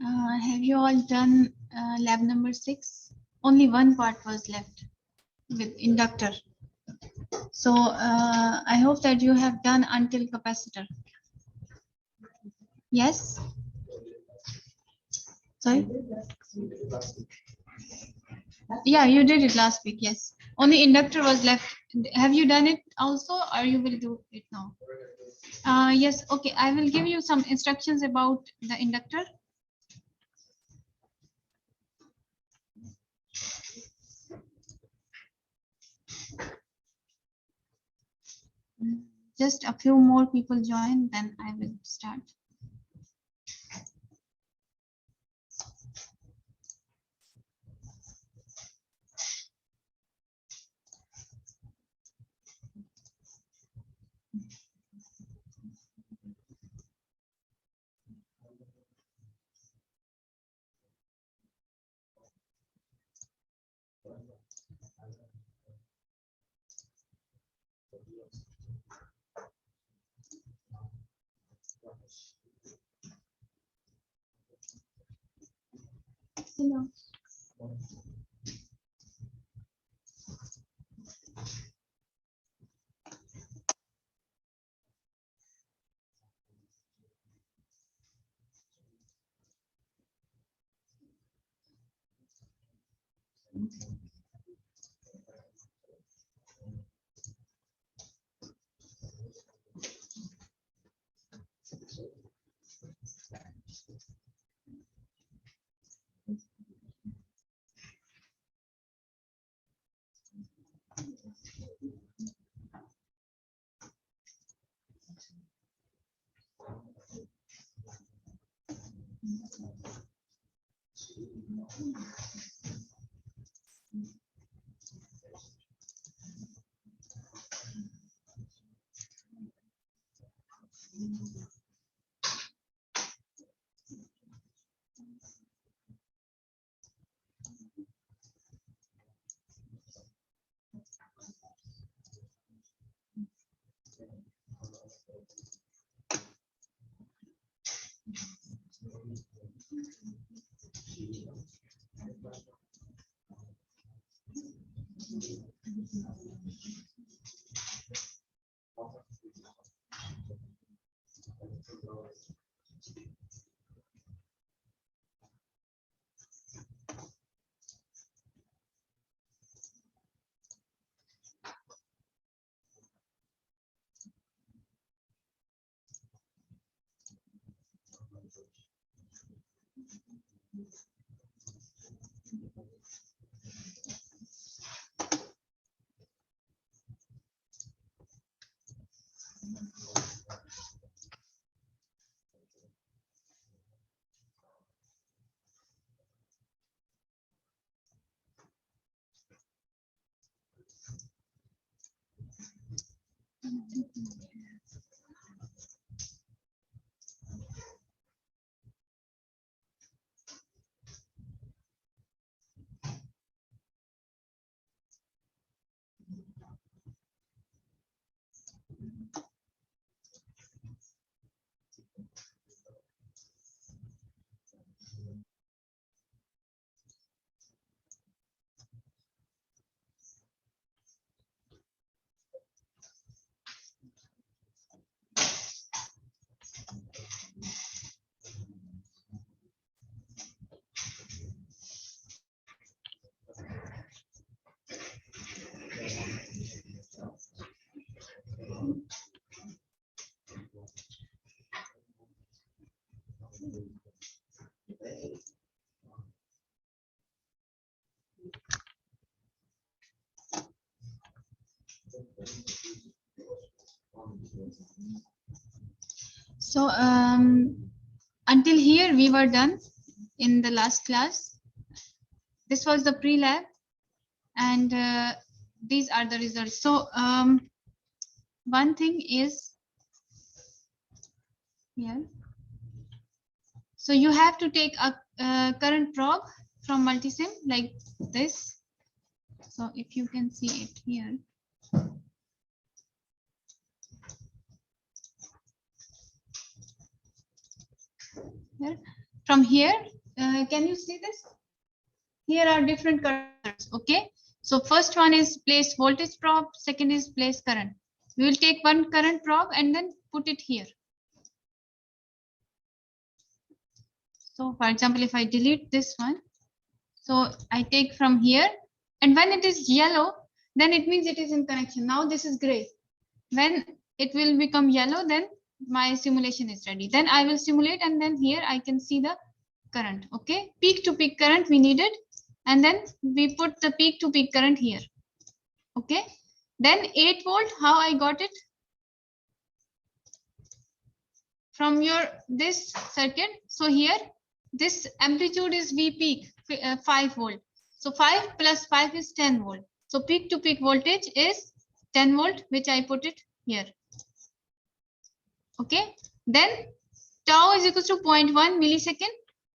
Have you all done lab number 6? Only one part was left with inductor. So I hope that you have done until capacitor. Yes? Sorry? Yeah, you did it last week, yes. Only inductor was left. Have you done it also, or you will do it now? Yes, okay. I will give you some instructions about the inductor. Just a few more people join, then I will start. Hello. So until here we were done in the last class. This was the pre-lab, and these are the results. So one thing is here. So you have to take a current probe from multisim like this. So if you can see it here. Here. From here, can you see this? Here are different cursors. Okay. So first one is place voltage probe. Second is place current. We will take one current probe and then put it here. So for example, if I delete this one, so I take from here, and when it is yellow, then it means it is in connection. Now this is gray. When it will become yellow, then my simulation is ready. Then I will simulate, and then here I can see the current. Okay, peak to peak current we needed, and then we put the peak to peak current here. Okay, then 8 volt, how I got it? From your this circuit. So here this amplitude is V peak, 5 volt. So 5 plus 5 is 10 volt. So peak to peak voltage is 10 volt, which I put it here. Okay, then tau is equal to 0.1 millisecond.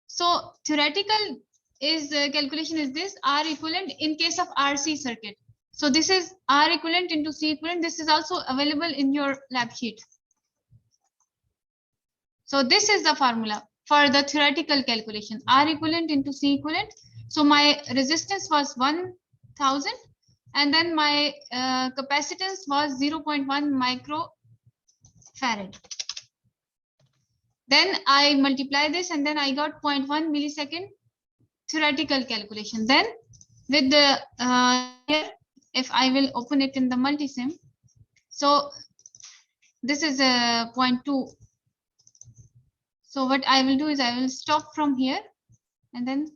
So theoretical is calculation is this R equivalent in case of RC circuit. So this is R equivalent into C equivalent. This is also available in your lab sheet. So this is the formula for the theoretical calculation, R equivalent into C equivalent. So my resistance was 1000, and then my capacitance was 0.1 microfarad. Then I multiply this, and then I got 0.1 millisecond theoretical calculation. Then with the here, if I will open it in the multisim, so this is a 0.2. So what I will do is I will stop from here, and then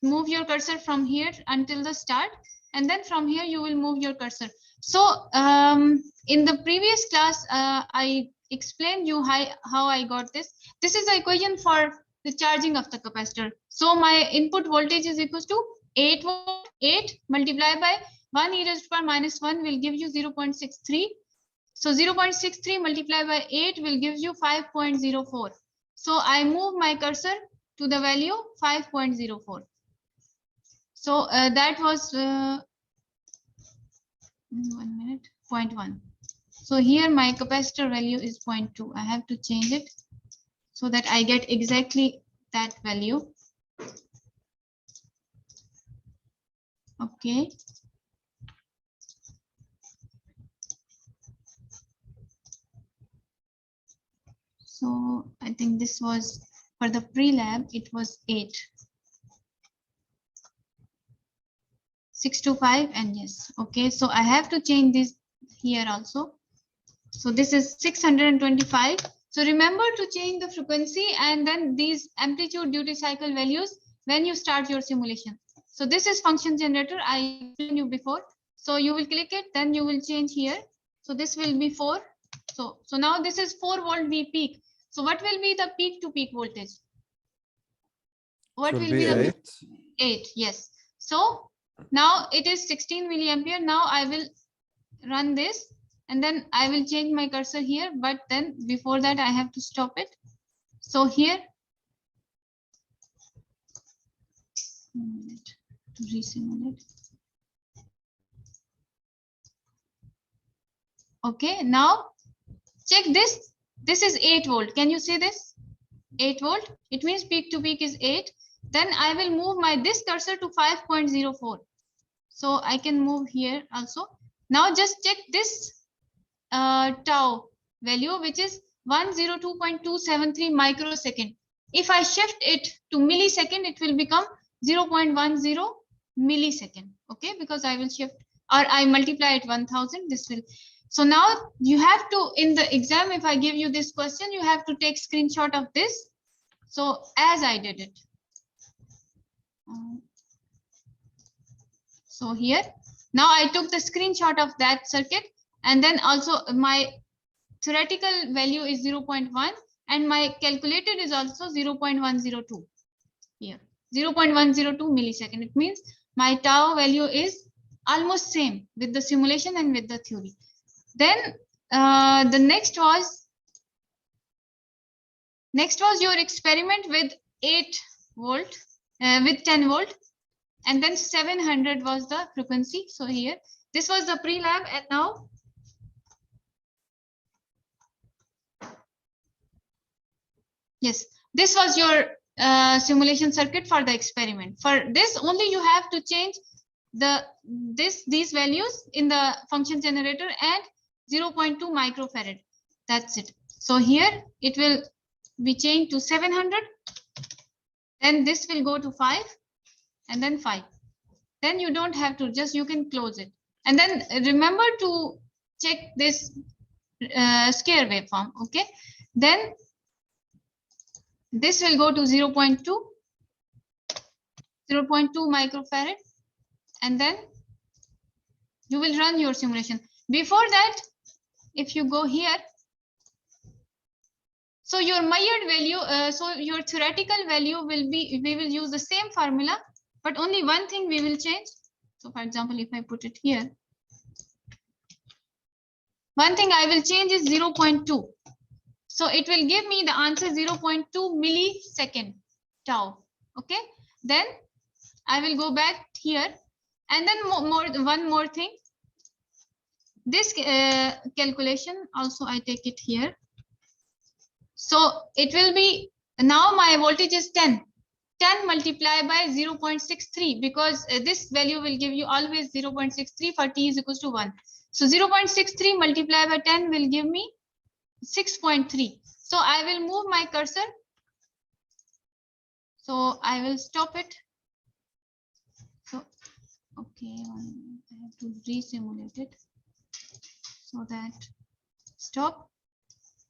move your cursor from here until the start, and then from here you will move your cursor. So in the previous class I explained you how I got this. This is the equation for the charging of the capacitor. So my input voltage is equal to 8 volt. 8 multiplied by 1 e raised to power minus 1 will give you 0.63. So 0.63 multiplied by 8 will give you 5.04. So I move my cursor to the value 5.04. So that was 1 minute, 0.1. So here my capacitor value is 0.2. I have to change it so that I get exactly that value. Okay. So I think this was for the pre-lab, it was 8. 625, and yes. Okay, so I have to change this here also. So this is 625. So remember to change the frequency and then these amplitude duty cycle values when you start your simulation. So this is function generator I explained you before. So you will click it, then you will change here. So this will be 4. So now this is 4 volt V peak. So what will be the peak to peak voltage? What will be the 8? Yes. So now it is 16 milliampere. Now I will run this, and then I will change my cursor here, but then before that I have to stop it. So here, to resimulate. Okay, now check this. This is 8 volt. Can you see this? 8 volt. It means peak to peak is 8. Then I will move my this cursor to 5.04. So I can move here also. Now just check this tau value, which is 102.273 microsecond. If I shift it to millisecond, it will become 0.10 millisecond. Okay, because I will shift, or I multiply it 1000. This will. So now you have to, in the exam, if I give you this question, you have to take screenshot of this. So as I did it. So here, now I took the screenshot of that circuit, and then also my theoretical value is 0.1 and my calculated is also 0.102 here, 0.102 millisecond. It means my tau value is almost same with the simulation and with the theory. Then the next was your experiment with 8 volt, with 10 volt. And then 700 was the frequency. So here, this was the pre-lab, and now Yes, this was your simulation circuit for the experiment. For this only you have to change these values in the function generator and 0.2 microfarad. That's it. So here it will be changed to 700. Then this will go to 5 and then 5. Then you don't have to, just you can close it. And then remember to check this square waveform. Okay. Then this will go to 0.2 microfarad, and then you will run your simulation. Before that, if you go here, so your measured value, so your theoretical value will be, we will use the same formula, but only one thing we will change. So for example, if I put it here, one thing I will change is 0.2. So it will give me the answer 0.2 millisecond tau. Okay. Then I will go back here, and then one more thing. This calculation also I take it here. So it will be, now my voltage is 10. 10 multiplied by 0.63, because this value will give you always 0.63 for t is equals to 1. So 0.63 multiplied by 10 will give me 6.3. So I will move my cursor. So I will stop it. So okay, I have to re-simulate it. So that stop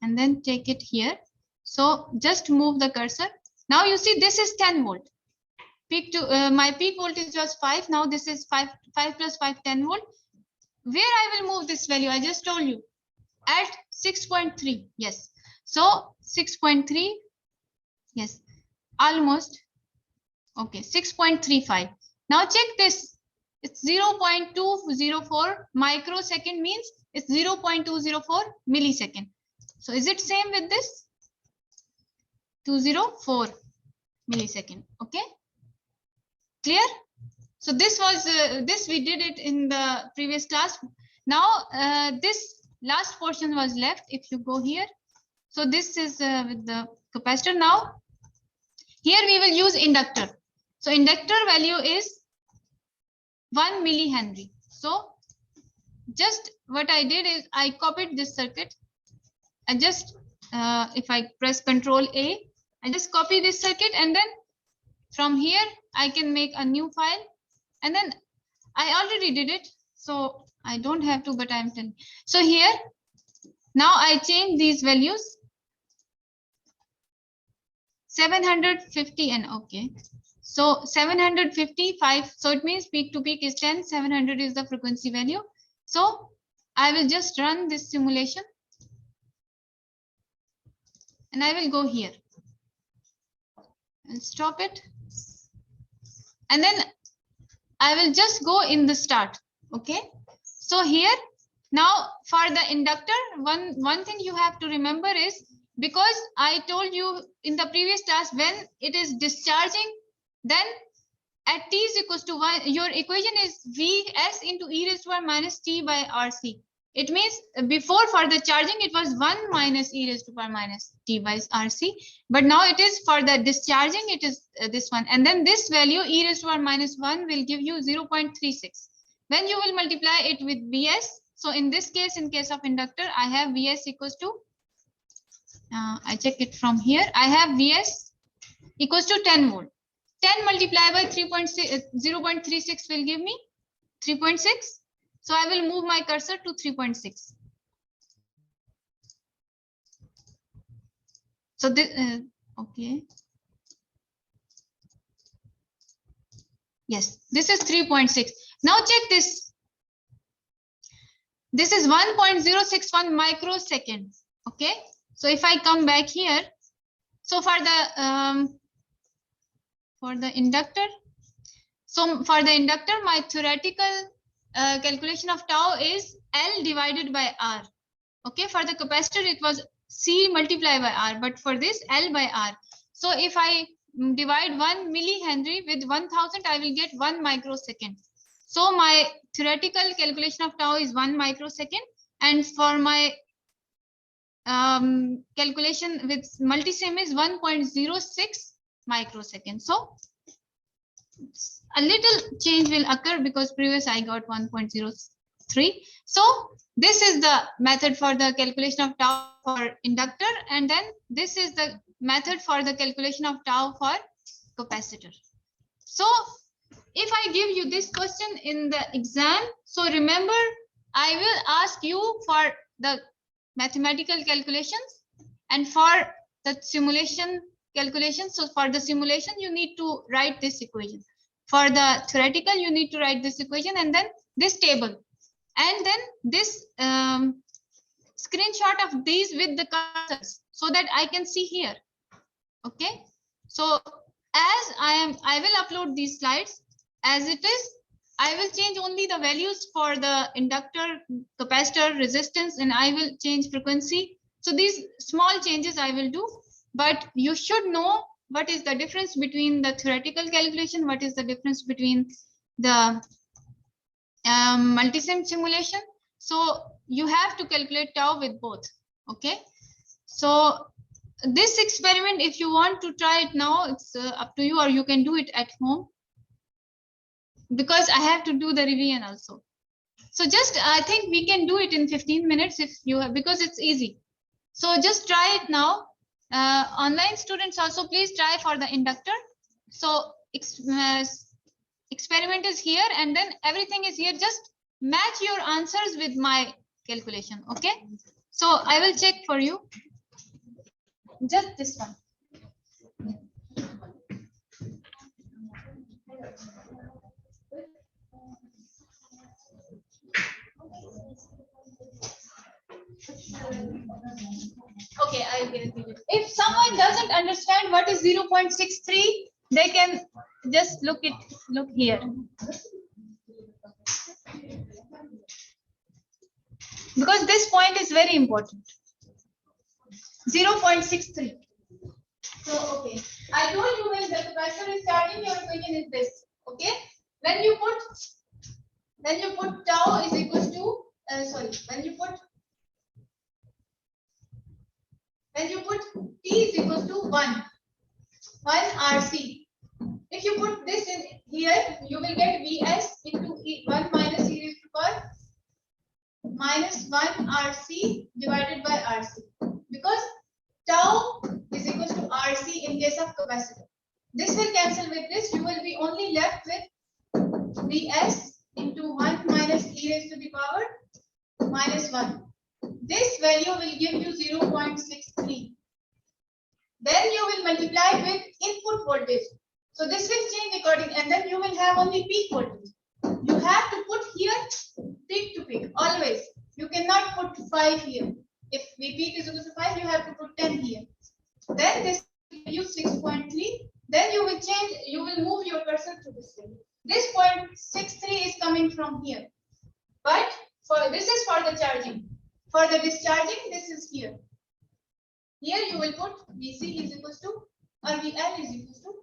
and then take it here. So just move the cursor. Now you see this is 10 volt. Peak to my peak voltage was 5. Now this is 5 plus 5, 10 volt. Where I will move this value, I just told you, at 6.3. Yes. So 6.3. Yes, almost. Okay, 6.35. Now check this. It's 0.204 microsecond, means it's 0.204 millisecond. So is it same with this? 204 millisecond. Okay. Clear? So this was this we did it in the previous class. Now this last portion was left. If you go here, so this is with the capacitor. Now here we will use inductor. So inductor value is 1 millihenry. So just what I did is I copied this circuit. I just if I press Control A, I just copy this circuit, and then from here I can make a new file, and then I already did it, so I don't have to, but I'm telling. So here now I change these values 750 and okay. So 755, so it means peak to peak is 10, 700 is the frequency value. So I will just run this simulation and I will go here and stop it. And then I will just go in the start. Okay. So here now for the inductor, one thing you have to remember is, because I told you in the previous class, when it is discharging, then at t is equals to 1, your equation is Vs into e raised to power minus t by Rc. It means before for the charging, it was 1 minus e raised to power minus t by Rc. But now it is for the discharging, it is this one. And then this value, e raised to power minus 1, will give you 0.36. When you will multiply it with Vs, so in this case, in case of inductor, I have Vs equals to, I check it from here, I have Vs equals to 10 volt. 10 multiplied by 3.6, 0.36 will give me 3.6. So I will move my cursor to 3.6. So this, okay. Yes, this is 3.6. Now check this. This is 1.061 microsecond. Okay. So if I come back here, so for the inductor, so for the inductor, my theoretical calculation of tau is L divided by R. Okay, for the capacitor, it was C multiplied by R, but for this, L by R. So if I divide 1 millihenry with 1000, I will get 1 microsecond. So my theoretical calculation of tau is 1 microsecond, and for my calculation with multisim is 1.06 microseconds. So a little change will occur because previous I got 1.03. So this is the method for the calculation of tau for inductor, and then this is the method for the calculation of tau for capacitor. So if I give you this question in the exam, so remember I will ask you for the mathematical calculations and for the simulation calculations. So for the simulation you need to write this equation. For the theoretical you need to write this equation and then this table. And then this screenshot of these with the cursors so that I can see here. Okay. So as I will upload these slides as it is. I will change only the values for the inductor, capacitor, resistance, and I will change frequency. So these small changes I will do, but you should know what is the difference between the theoretical calculation, what is the difference between the multisim simulation. So you have to calculate tau with both. Okay. So this experiment, if you want to try it now, it's up to you, or you can do it at home, because I have to do the revision also. So just I think we can do it in 15 minutes if you have, because it's easy. So just try it now. Online students also please try for the inductor. So experiment is here and then everything is here. Just match your answers with my calculation. Okay. So I will check for you. Just this one. Okay, I'll get it. If someone doesn't understand what is 0.63, they can just look here. Because this point is very important. 0.63. So, okay. I told you when the capacitor is charging, your equation is this. Okay. When you put tau is equals to when you put T is equals to 1 RC. If you put this in here, you will get Vs into 1 minus e raised to power minus 1 RC divided by RC. Because tau is equals to RC in case of capacitor. This will cancel with this. You will be only left with Vs into 1 minus e raised to the power minus 1. This value will give you 0.63. Then you will multiply with input voltage. So this will change according, and then you will have only peak voltage. You have to put here peak to peak always. You cannot put 5 here. If V peak is equal to 5, you have to put 10 here. Then this will give you 6.3. Then you will change. You will move your cursor to this thing. This 0.63 is coming from here. But for this is for the charging. For the discharging, this is here. Here you will put Vc is equals to, or Vl is equals to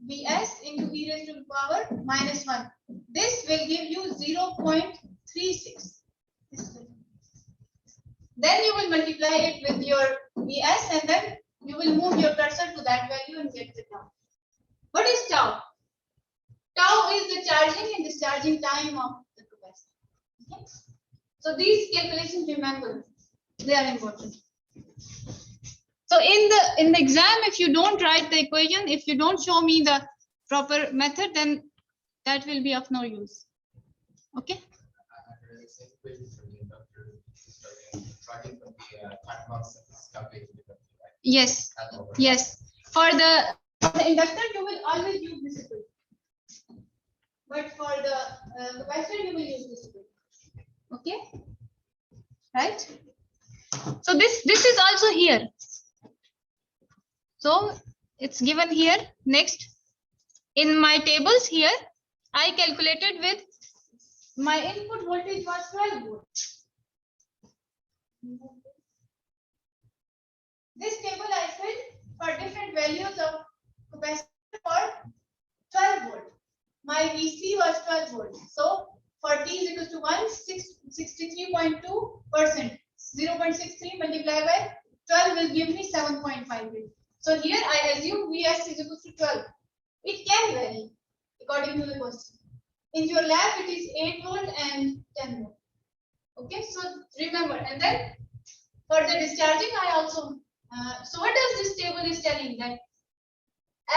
Vs into e raised to the power minus 1. This will give you 0.36. Then you will multiply it with your Vs and then you will move your cursor to that value and get the tau. What is tau? Tau is the charging and discharging time of the capacitor. Okay? So these calculations, remember, they are important. So in the exam, if you don't write the equation, if you don't show me the proper method, then that will be of no use. Okay. Yes. Yes. For the inductor, you will always use this equation. But for the capacitor, you will use this equation. Okay. Right. So this is also here. So it's given here. Next, in my tables here, I calculated with my input voltage was 12 volts. This table I filled for different values of capacitor for 12 volt. My Vc was 12 volts. So for T is equal to 1, 63.2%. 0.63 multiplied by 12 will give me 7.58. So here I assume Vs is equal to 12. It can vary according to the question. In your lab, it is 8 volt and 10 volt. Okay, so remember, and then for the discharging, I also. So what does this table is telling that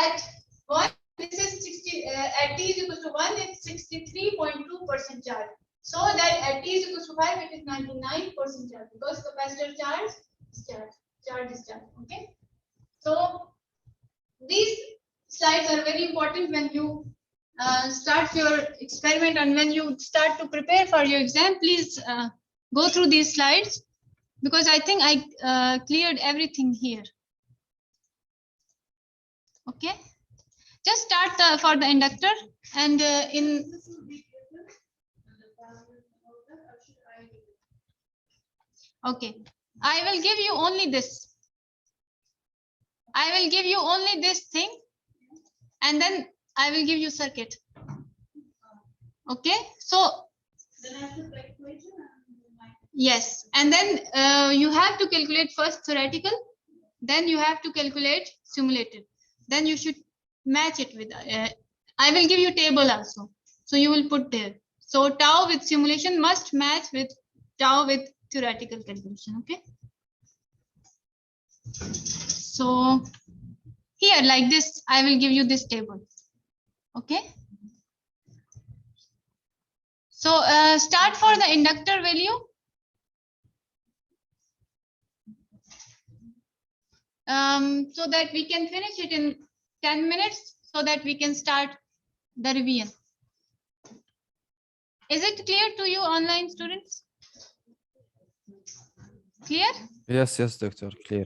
at 1, this is 60. At t is equal to 1, it's 63.2% charge. So that at t is equal to 5, it is 99% charge because capacitor charge is charge. Okay. So these slides are very important when you start your experiment and when you start to prepare for your exam. Please go through these slides because I think I cleared everything here. Okay, just start for the inductor and okay, I will give you only this. I will give you only this thing and then I will give you circuit. Okay, so yes, and then you have to calculate first theoretical, then you have to calculate simulated, then you should match it with I will give you table also, so you will put there. So tau with simulation must match with tau with theoretical calculation. Okay, so here like this I will give you this table. Okay, so start for the inductor value. So that we can finish it in 10 minutes so that we can start the revision. Is it clear to you, online students? Clear? Yes, doctor, clear.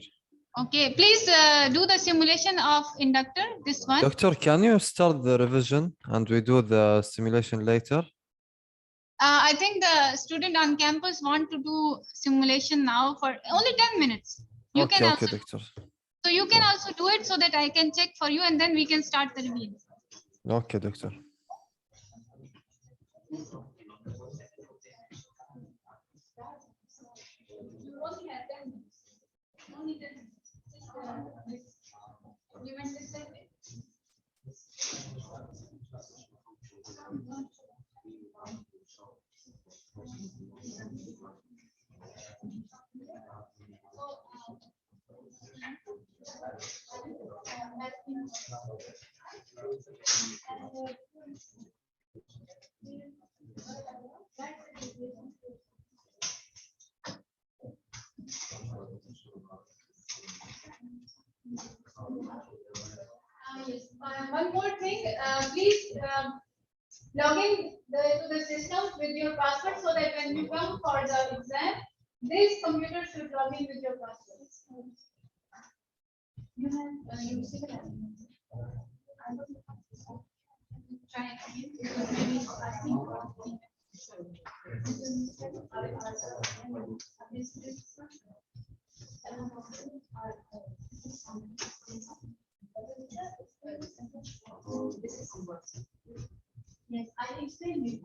Okay, please do the simulation of inductor, this one. Doctor, can you start the revision and we do the simulation later? I think the student on campus want to do simulation now for only 10 minutes. You okay, can also, doctor. So you can also do it so that I can check for you and then we can start the review. Okay, doctor. Yes. One more thing, please log in to the system with your password so that when you come for the exam, this computer should log in with your password. You have you see that? Try again because maybe it's asking for the yes, I explained it.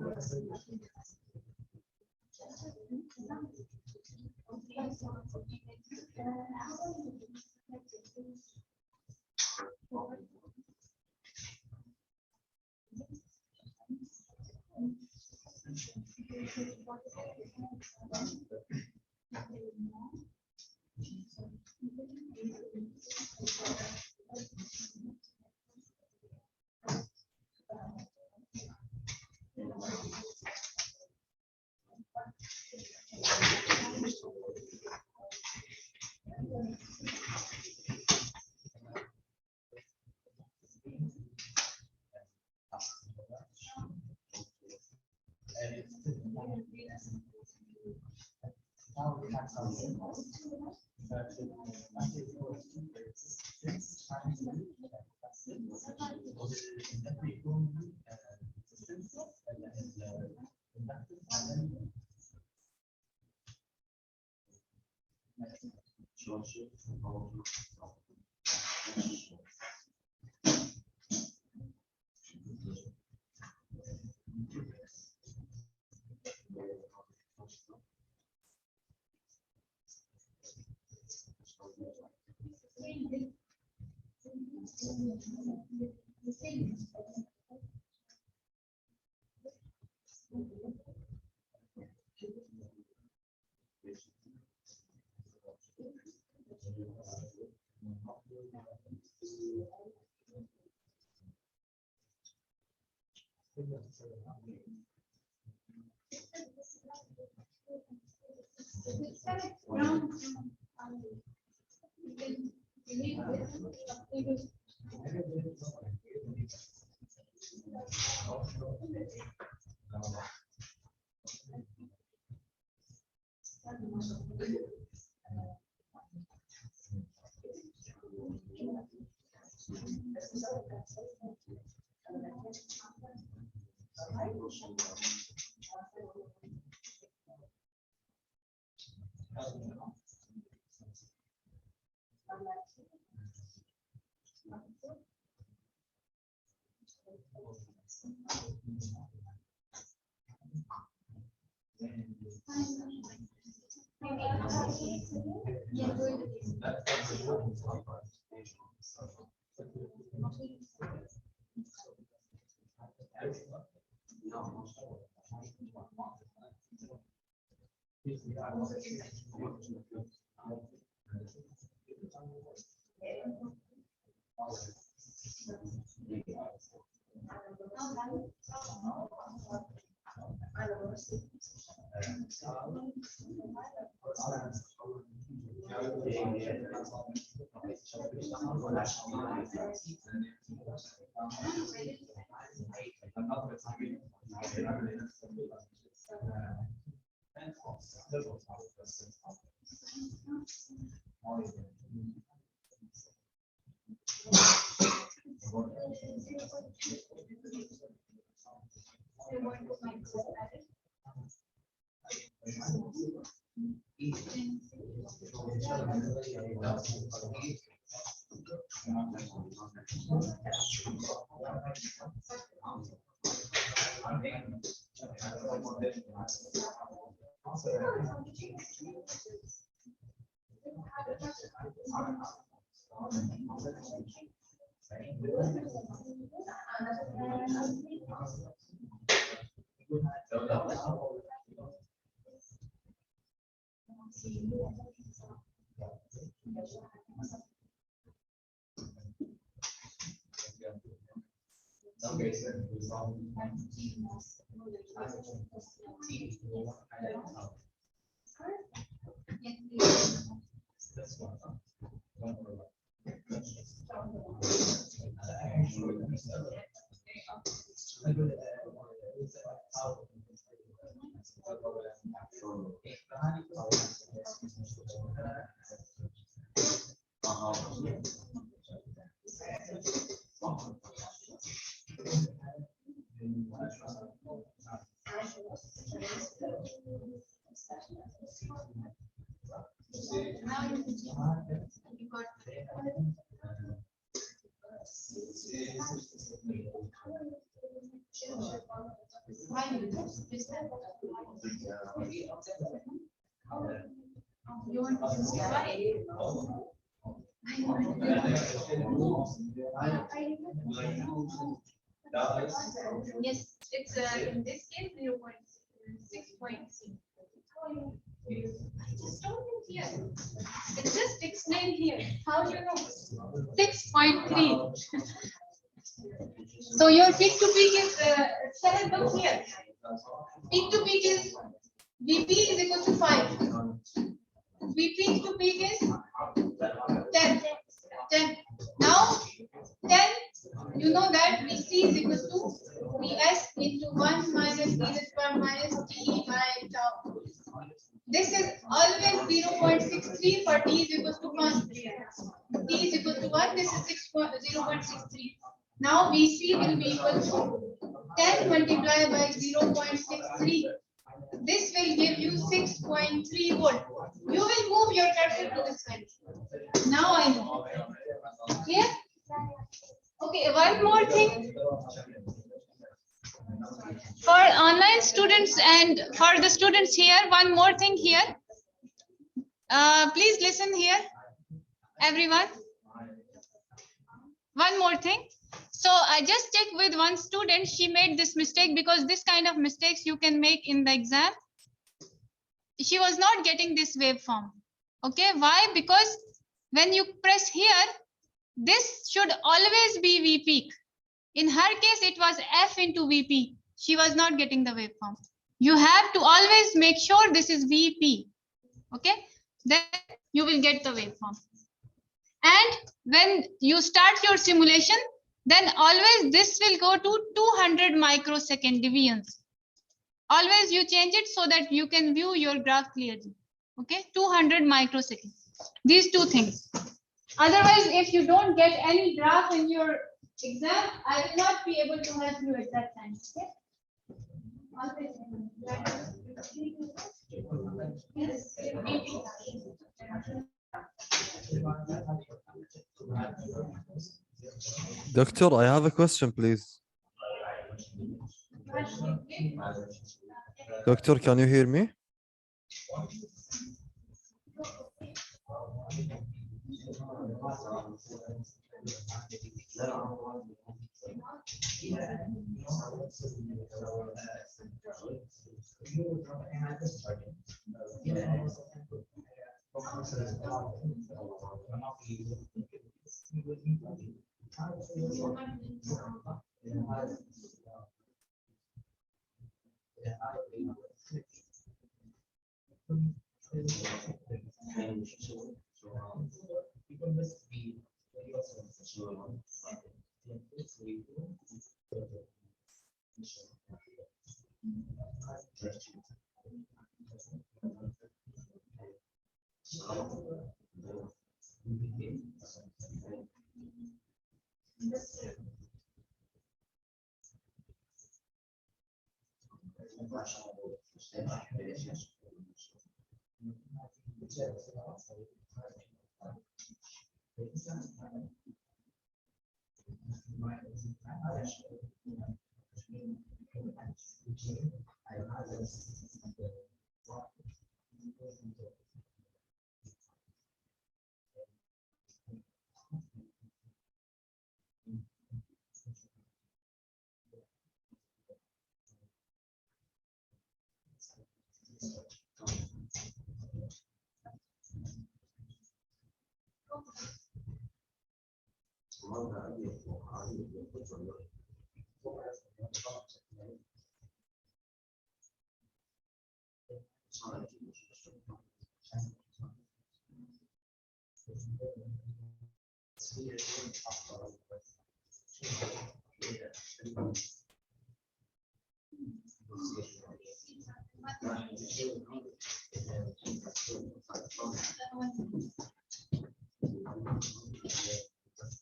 Yes, it's in this case 0.6.3. I just told you here. It's just explained here. How do you know? 6.3. So your peak to peak is shall I look here? Peak to peak is VP is equal to 5. VP to peak is 10. 10. Now 10, you know that VC is equal to Vs into 1 minus V square minus T by tau. This is always 0.63 for T is equal to 1. T is equal to 1, this is 0.63. Now VC will be equal to 10 multiplied by 0.63. This will give you 6.3 volt. You will move your cursor to this side. Now I know. Clear? Okay, one more thing. For online students and for the students here, one more thing here. Please listen here, everyone. one more thing. So I just checked with one student. She made this mistake because this kind of mistakes you can make in the exam. She was not getting this waveform. Okay, why? Because when you press here, this should always be V peak. In her case, it was F into VP. She was not getting the waveform. You have to always make sure this is VP. Okay, then you will get the waveform. And when you start your simulation, then always this will go to 200 microsecond deviance. Always you change it so that you can view your graph clearly. Okay, 200 microseconds. These two things. Otherwise, if you don't get any graph in your exam, I will not be able to help you at that time. Okay? Doctor, I have a question, please. Doctor, can you hear me?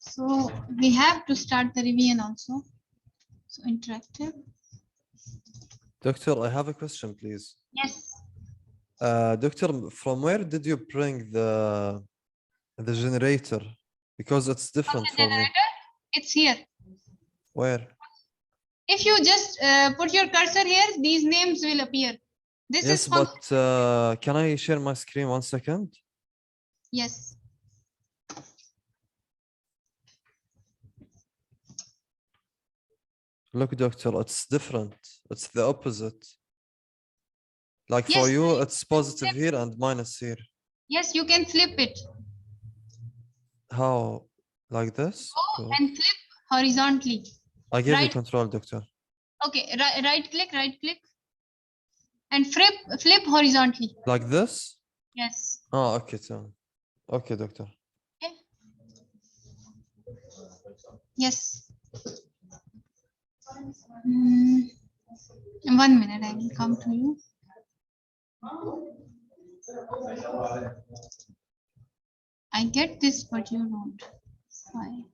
So we have to start the revision also. So interactive. Doctor, I have a question, please. Yes. Doctor, from where did you bring the generator? Because it's different for me. It's here. Where? If you just put your cursor here, these names will appear. This Yes, is but can I share my screen 1 second? Yes. Look, doctor, it's different. It's the opposite. Like Yes. for you, it's positive here and minus here. Yes, you can flip it. How? Like this? Go and flip horizontally. I gave you Right. control, doctor. Okay, right click, and flip horizontally. Like this? Yes. Oh, okay, so. Okay, doctor. Okay. Yes. 1 minute, I will come to you. I get this, but you don't. Why?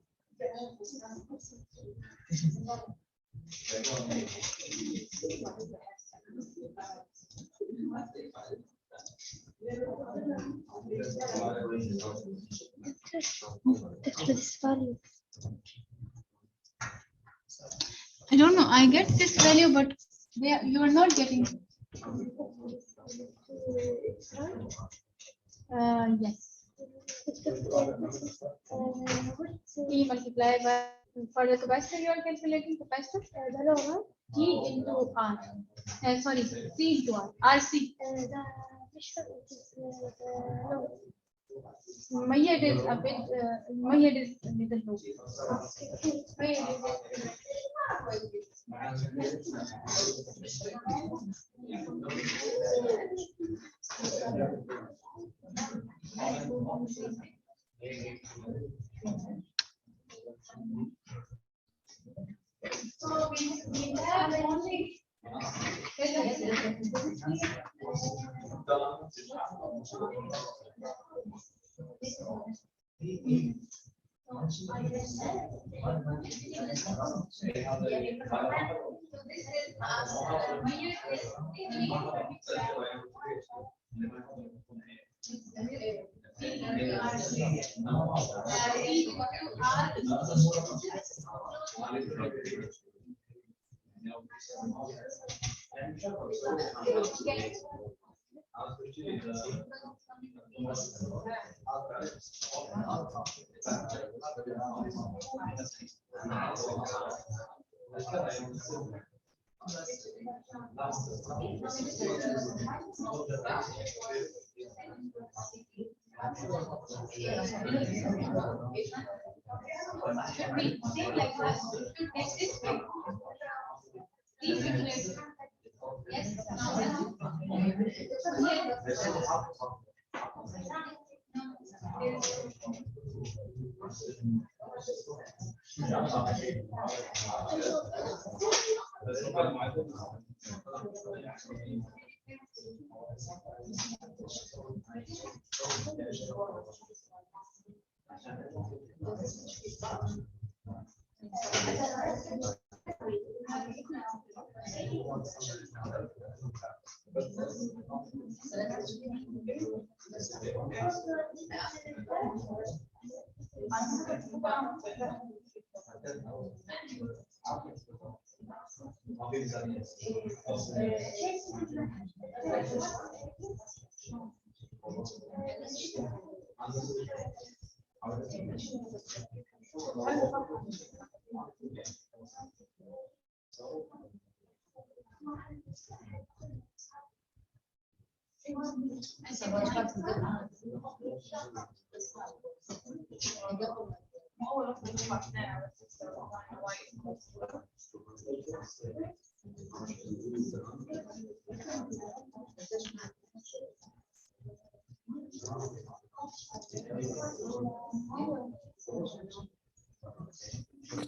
This value. I don't know. I get this value, but you are not getting. Yes. It's E multiplied by, for the capacitor you are calculating capacitor T into R. Sorry, C into R. RC. My head is a bit. My head is a little low. So we have only.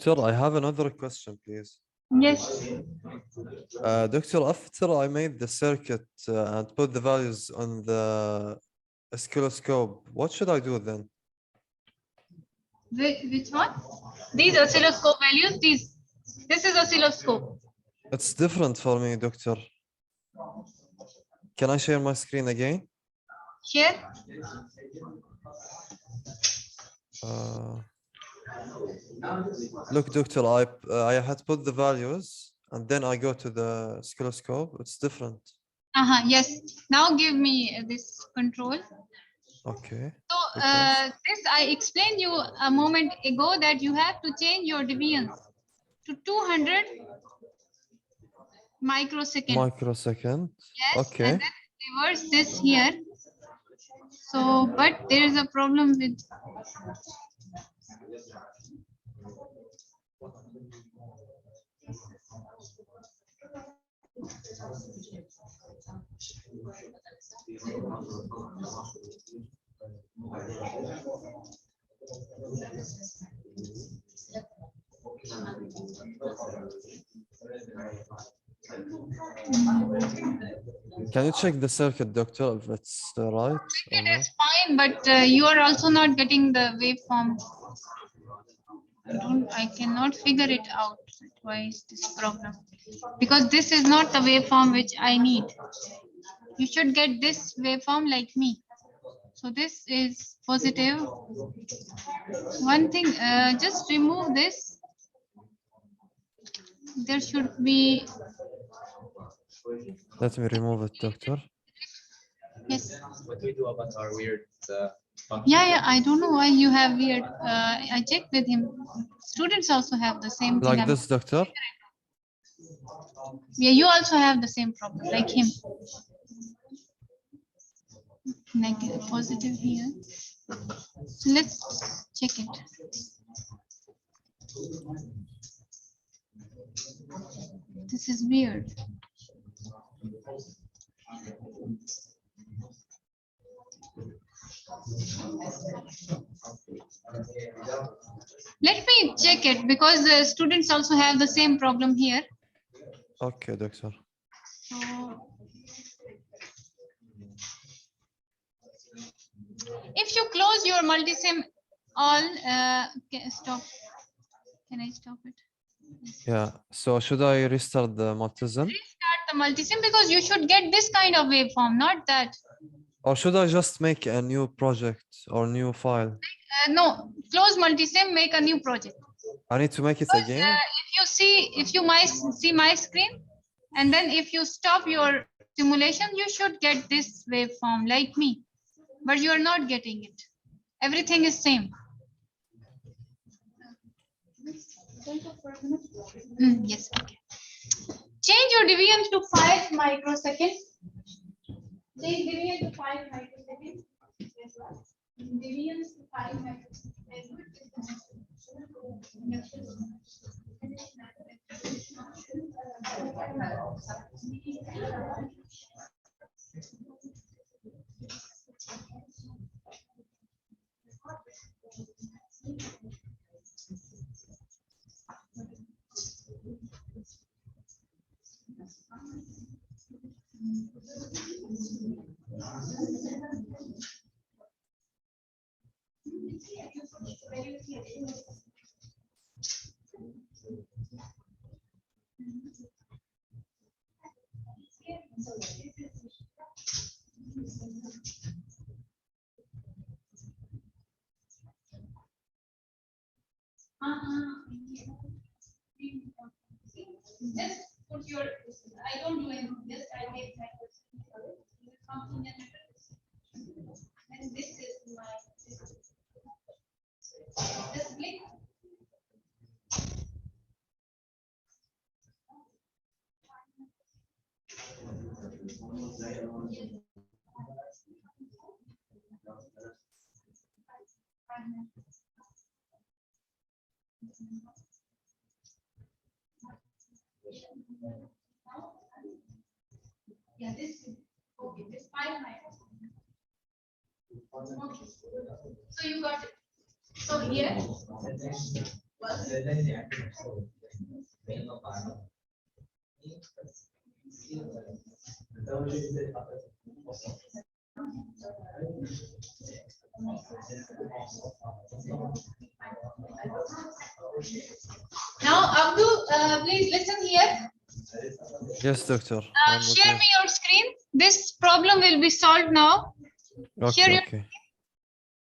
Doctor, I have another question, please. Yes. Doctor, after I made the circuit and put the values on the oscilloscope, what should I do then? Which one? These oscilloscope values. This is oscilloscope. It's different for me, Doctor. Can I share my screen again? Here. Look, Doctor, I had put the values and then I go to the oscilloscope. It's different. Yes. Now give me this control. Okay. So this I explained you a moment ago that you have to change your divisions to 200 microsecond. Microsecond. Yes. Okay. And then reverse this here. So, but there is a problem with. Can you check the circuit, Doctor, if it's right? It is fine, but you are also not getting the waveform. I cannot figure it out. Why is this problem? Because this is not the waveform which I need. You should get this waveform like me. So this is positive. One thing, just remove this. There should be. Let me remove it, Doctor. Yes. What do we do about our weird Yeah, I don't know why you have weird. I checked with him. Students also have the same thing. Like this, doctor? Yeah, you also have the same problem like him. Negative, positive here. So let's check it. This is weird. Let me check it because the students also have the same problem here. Okay, doctor. So if you close your multisim all, stop. Can I stop it? Yeah. So should I restart the multisim? Restart the multisim because you should get this kind of waveform, not that. Or should I just make a new project or new file? No, close multisim, make a new project. I need to make it Because, again? if you might see my screen, and then if you stop your simulation, you should get this waveform like me, but you are not getting it. Everything is same. Yes. Okay. Change your deviance to 5 microseconds. Change deviance to 5 microseconds. Deviance to 5 microseconds. Just put your, I don't do anything, just I make my something and this is my, just click. Yeah, this is okay, this 5 minus. Okay. So you got it. So here. Now, Abdu, please listen here. Yes, doctor. I'm with Share you. me your screen. This problem will be solved now. Share Okay, your. okay.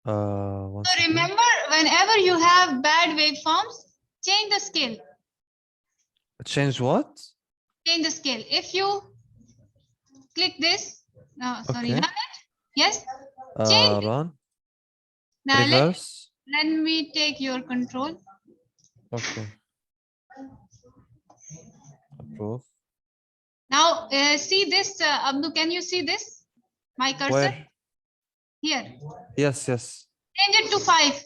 One So second. remember, whenever you have bad waveforms, change the scale. Change what? Change the scale. If you click this, sorry, Okay. run it. Yes. Change. Run. Now Reverse. let me take your control. Okay. Approve. Now see this, Abdu. Can you see this? My cursor Where? here. Yes, yes. Change it to 5.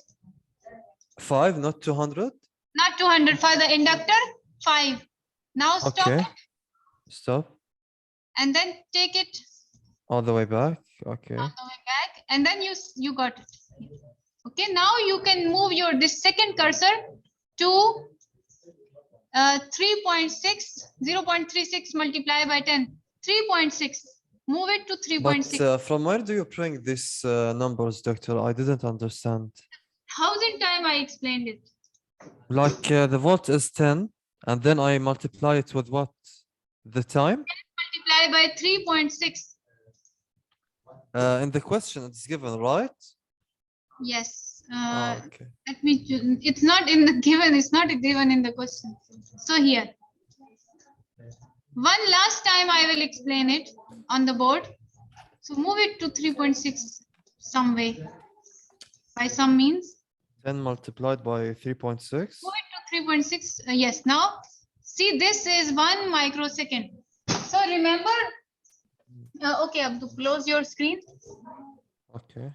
5, not 200? Not 200 for the inductor. 5. Now stop Okay. it Stop. and then take it All the way back. Okay. all the way back, and then you got it. Okay, now you can move your this second cursor to 3.6, 0.36 multiplied by 10, 3.6. Move it to 3.6. But from where do you bring these numbers, doctor? I didn't understand. Thousand time I explained it. Like the volt is 10, and then I multiply it with what? The time? Multiply by 3.6. In the question it's given, right? Yes. Okay. Let me. It's not in the given. It's not given in the question. So here. One last time I will explain it on the board. So move it to 3.6 some way. by some means. 10 multiplied by 3.6. Move it to 3.6. Yes. Now, see, this is 1 microsecond. So remember, okay, Abdu, close your screen. Okay.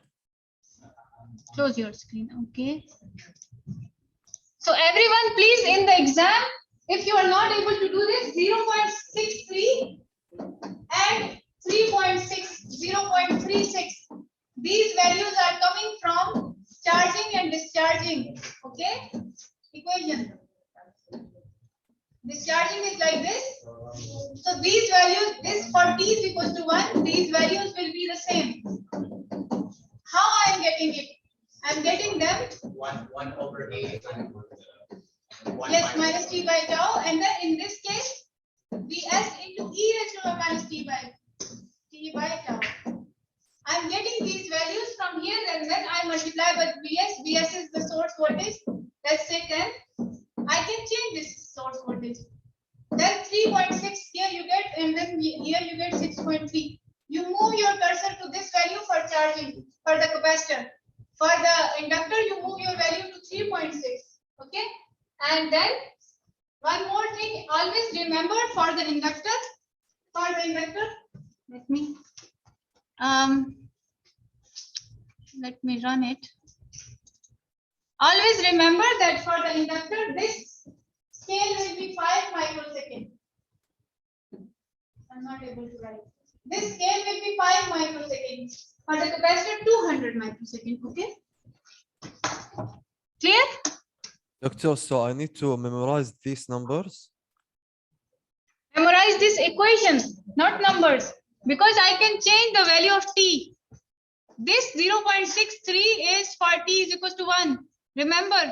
Close your screen. Okay. So everyone, please, in the exam, if you are not able to do this, 0.63 and 3.6, 0.36. These values are coming from charging and discharging. Okay? Equation. Discharging is like this. So these values, this for t is equal to 1, these values will be the same. How I am getting it? I am getting them 1/8. yes, minus t by tau, and then in this case, Vs into e raised to minus t by tau. I'm getting these values from here, and then I multiply by Vs. Vs is the source voltage. Let's say 10. I can change this source voltage. Then 3.6 here you get, and then here you get 6.3. You move your cursor to this value for charging for the capacitor. For the inductor, you move your value to 3.6. Okay, and then one more thing. Always remember for the inductor. Let me run it. Always remember that for the inductor, this scale will be 5 microsecond. I'm not able to write. This scale will be 5 microseconds. For the capacitor, 200 microsecond. Okay. Clear? Doctor, so I need to memorize these numbers. Memorize this equation, not numbers, because I can change the value of t. This 0.63 is for t is equals to 1. Remember,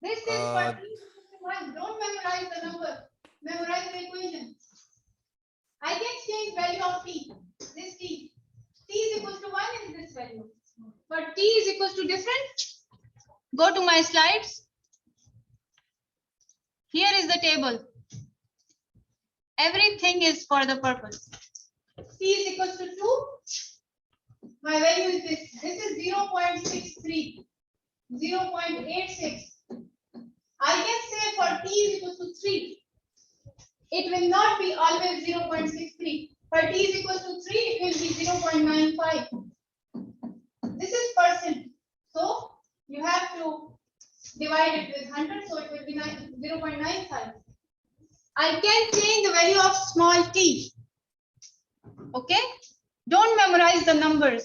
this is for t is equals to 1. Don't memorize the number. Memorize the equation. I can change value of t. This t. T is equals to 1 is this value. But t is equals to different. Go to my slides. Here is the table. Everything is for the purpose. T is equals to 2. My value is this. This is 0.63, 0.86. I can say for t is equals to 3. It will not be always 0.63. For t is equals to 3, it will be 0.95. This is percent. So you have to divide it with 100, so it will be 0.95. I can change the value of small t. Okay? Don't memorize the numbers.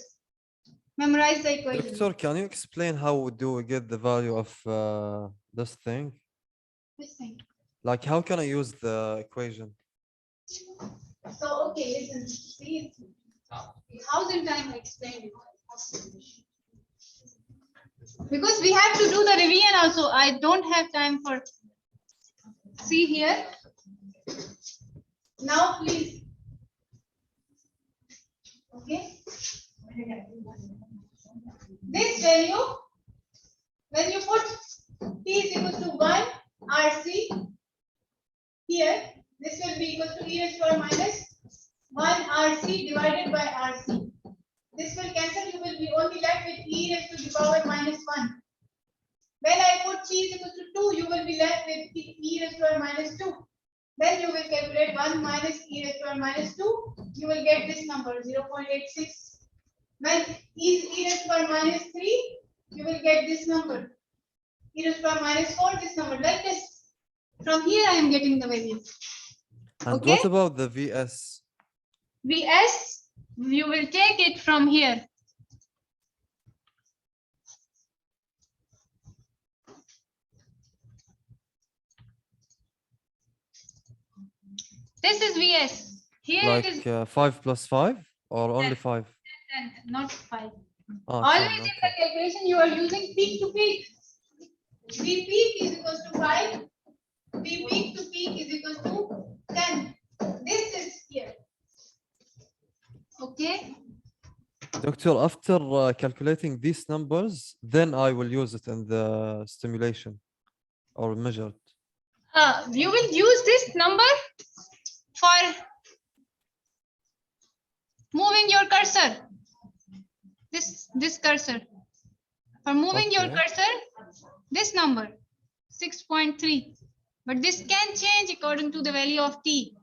Memorize the equation. Doctor, can you explain how do we get the value of this thing? This thing. Like, how can I use the equation? So, okay, listen. See, 1,000 times I explained it. Because we have to do the revision also. I don't have time for. See here. Now, please. Okay. This value, when you put t is equal to 1 RC here, this will be equal to e raised to minus 1 RC divided by RC. This will cancel. You will be only left with e raised to the power minus 1. When I put t is equal to 2, you will be left with e raised to minus 2. Then you will calculate 1 minus e raised to minus 2. You will get this number 0.86. When e raised to minus 3, you will get this number. E raised to minus 4, this number, like this. From here, I am getting the value. And Okay? what about the VS? Vs, you will take it from here. This is Vs. Here it is Like 5 plus 5 or only 5? 10, not 5. Oh, Always 10, in the okay. calculation, you are using peak to peak. V peak is equals to 5. V peak to peak is equals to 10. This is here. Okay. Doctor, after calculating these numbers, then I will use it in the stimulation or measured. You will use this number for moving your cursor. This cursor. For moving your Okay. cursor, this number 6.3, but this can change according to the value of t.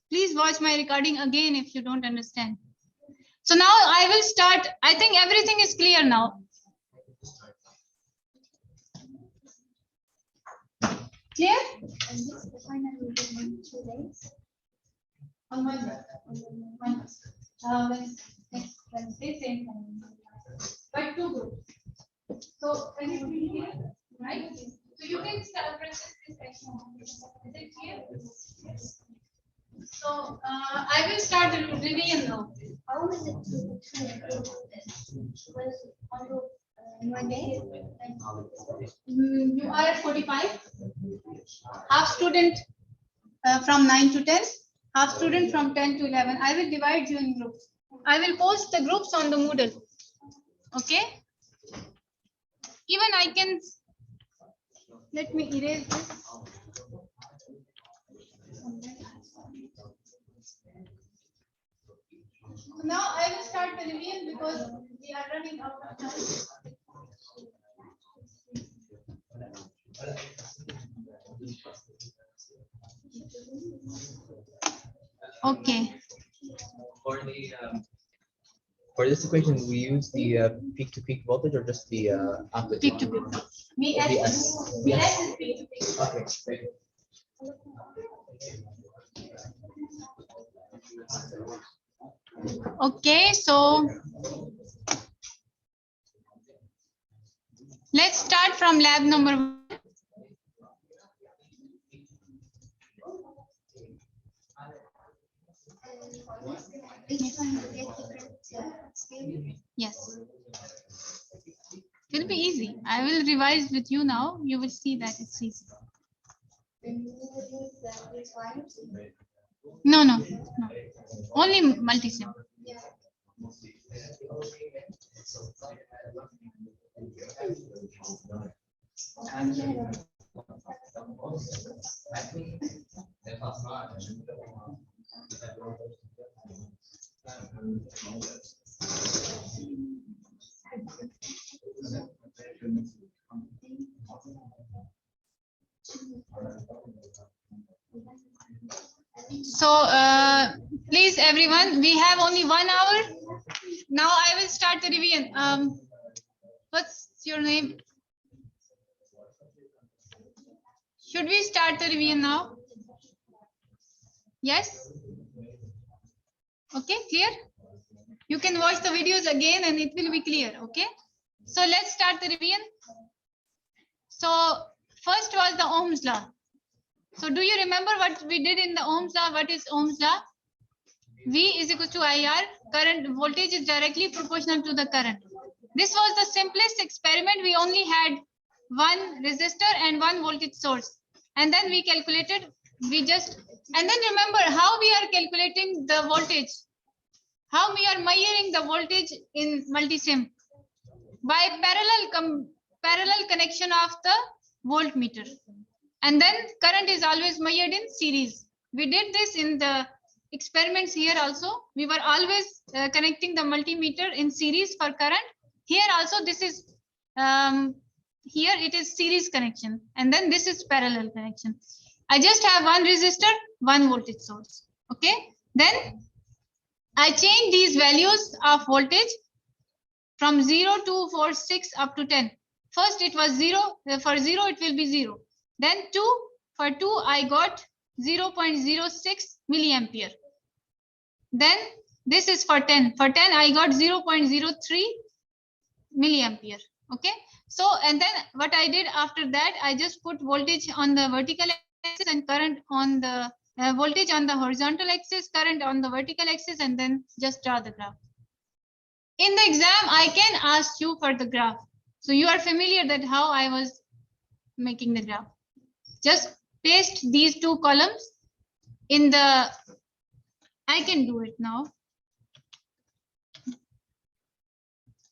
Please watch my recording again if you don't understand. So now I will start. I think everything is clear now. Clear? And this the final will be in 2 days. On Monday. Next Wednesday, same time. But 2 groups. So everybody here, right? So you can start process this section. Is it clear? So I will start the revision now. How is it to improve this? Because on the one day, You are at 45. Half student from 9 to 10. Half student from 10 to 11. I will divide you in groups. I will post the groups on the Moodle. Okay. Even I can. Let me erase this. So now I will start the revision because we are running out of time. Okay. For this equation, we use the peak-to-peak voltage or just the amplitude? Peak to peak. VS. VS is peak to peak. Okay, great. Okay, so let's start from lab number 1. each one will get different scale. Yes. It will be easy. I will revise with you now. You will see that it's easy. Then we will use these wires. No, no, no. Only multisim. Yeah. So please everyone, we have only 1 hour. Now I will start the revision. What's your name? Should we start the revision now? Yes? Okay, clear? You can watch the videos again and it will be clear, okay? So let's start the revision. So first was the Ohm's law. So do you remember what we did in the Ohm's law? What is Ohm's law? V is equal to IR. Current voltage is directly proportional to the current. This was the simplest experiment. We only had one resistor and one voltage source. And then we calculated, and then remember how we are calculating the voltage. How we are measuring the voltage in multisim? By parallel connection of the voltmeter. And then current is always measured in series. We did this in the experiments here also. We were always connecting the multimeter in series for current. Here also this is, here it is series connection. And then this is parallel connection. I just have one resistor, one voltage source. Okay. Then I change these values of voltage from 0 to 4, 6 up to 10. First it was 0. For 0 it will be 0. Then 2, for 2 I got 0.06 milliampere. Then this is for 10. For 10 I got 0.03 milliampere. Okay. So and then what I did after that, I just put voltage on the vertical axis and current on the voltage on the horizontal axis, current on the vertical axis, and then just draw the graph. In the exam, I can ask you for the graph. So you are familiar that how I was making the graph. Just paste these two columns in the, I can do it now.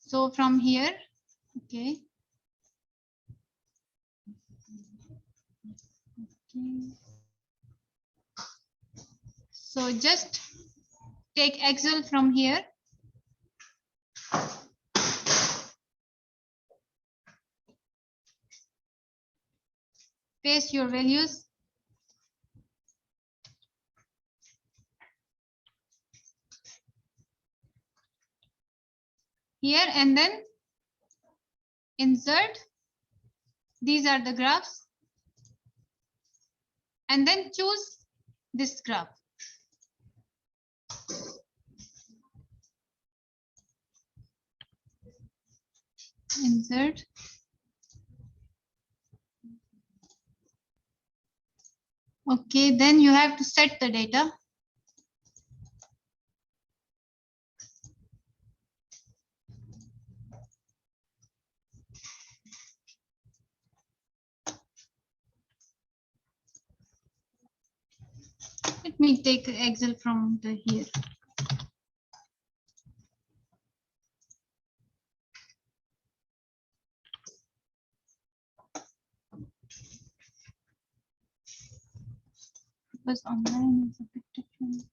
So from here, okay. So just take axle from here. paste your values. Here and then insert. These are the graphs. And then choose this graph. Insert. Okay, then you have to set the data. Let me take Excel from the here. Because online is a bit different.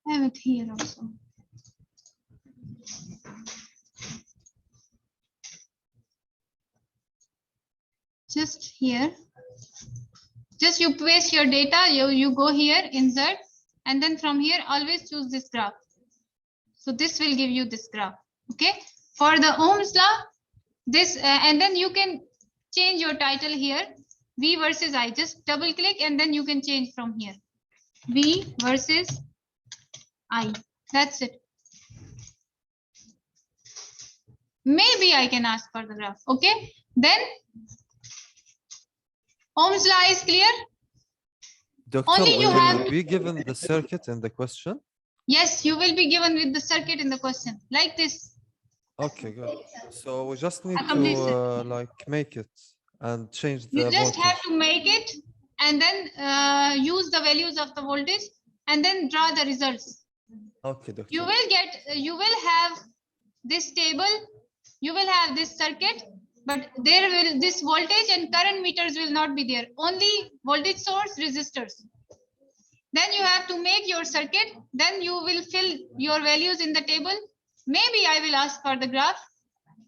I have it here also. Just here. Just you paste your data, you go here, insert, and then from here always choose this graph. So this will give you this graph. Okay. For the Ohm's law, this and then you can change your title here. V versus I. Just double click and then you can change from here. V versus I. That's it. Maybe I can ask for the graph. Okay. Then Ohm's law is clear. Doctor, Only you will have- be given the circuit in the question? Yes, you will be given with the circuit in the question like this. Okay, good. So we just need Accomplish to like make it and change You the just voltage. have to make it and then use the values of the voltage and then draw the results. Okay, doctor. You will have this table, you will have this circuit, but this voltage and current meters will not be there. Only voltage source, resistors. Then you have to make your circuit, then you will fill your values in the table. Maybe I will ask for the graph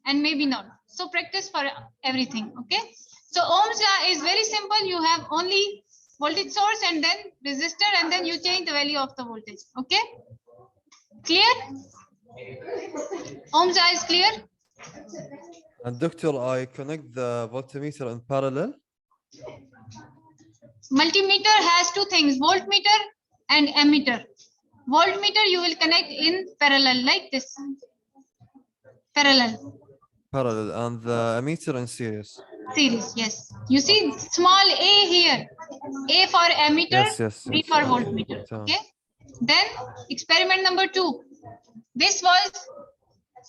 and maybe not. So practice for everything, okay? So Ohm's law is very simple. You have only voltage source and then resistor and then you change the value of the voltage, okay? Clear? Ohm's law is clear? And doctor, I connect the voltmeter in parallel. Multimeter has two things, voltmeter and ammeter. Voltmeter you will connect in parallel like this. Parallel. Parallel and the ammeter in series. Series, yes. You see small a here. A for ammeter, Yes. B for voltmeter. Okay. Then experiment number 2. This was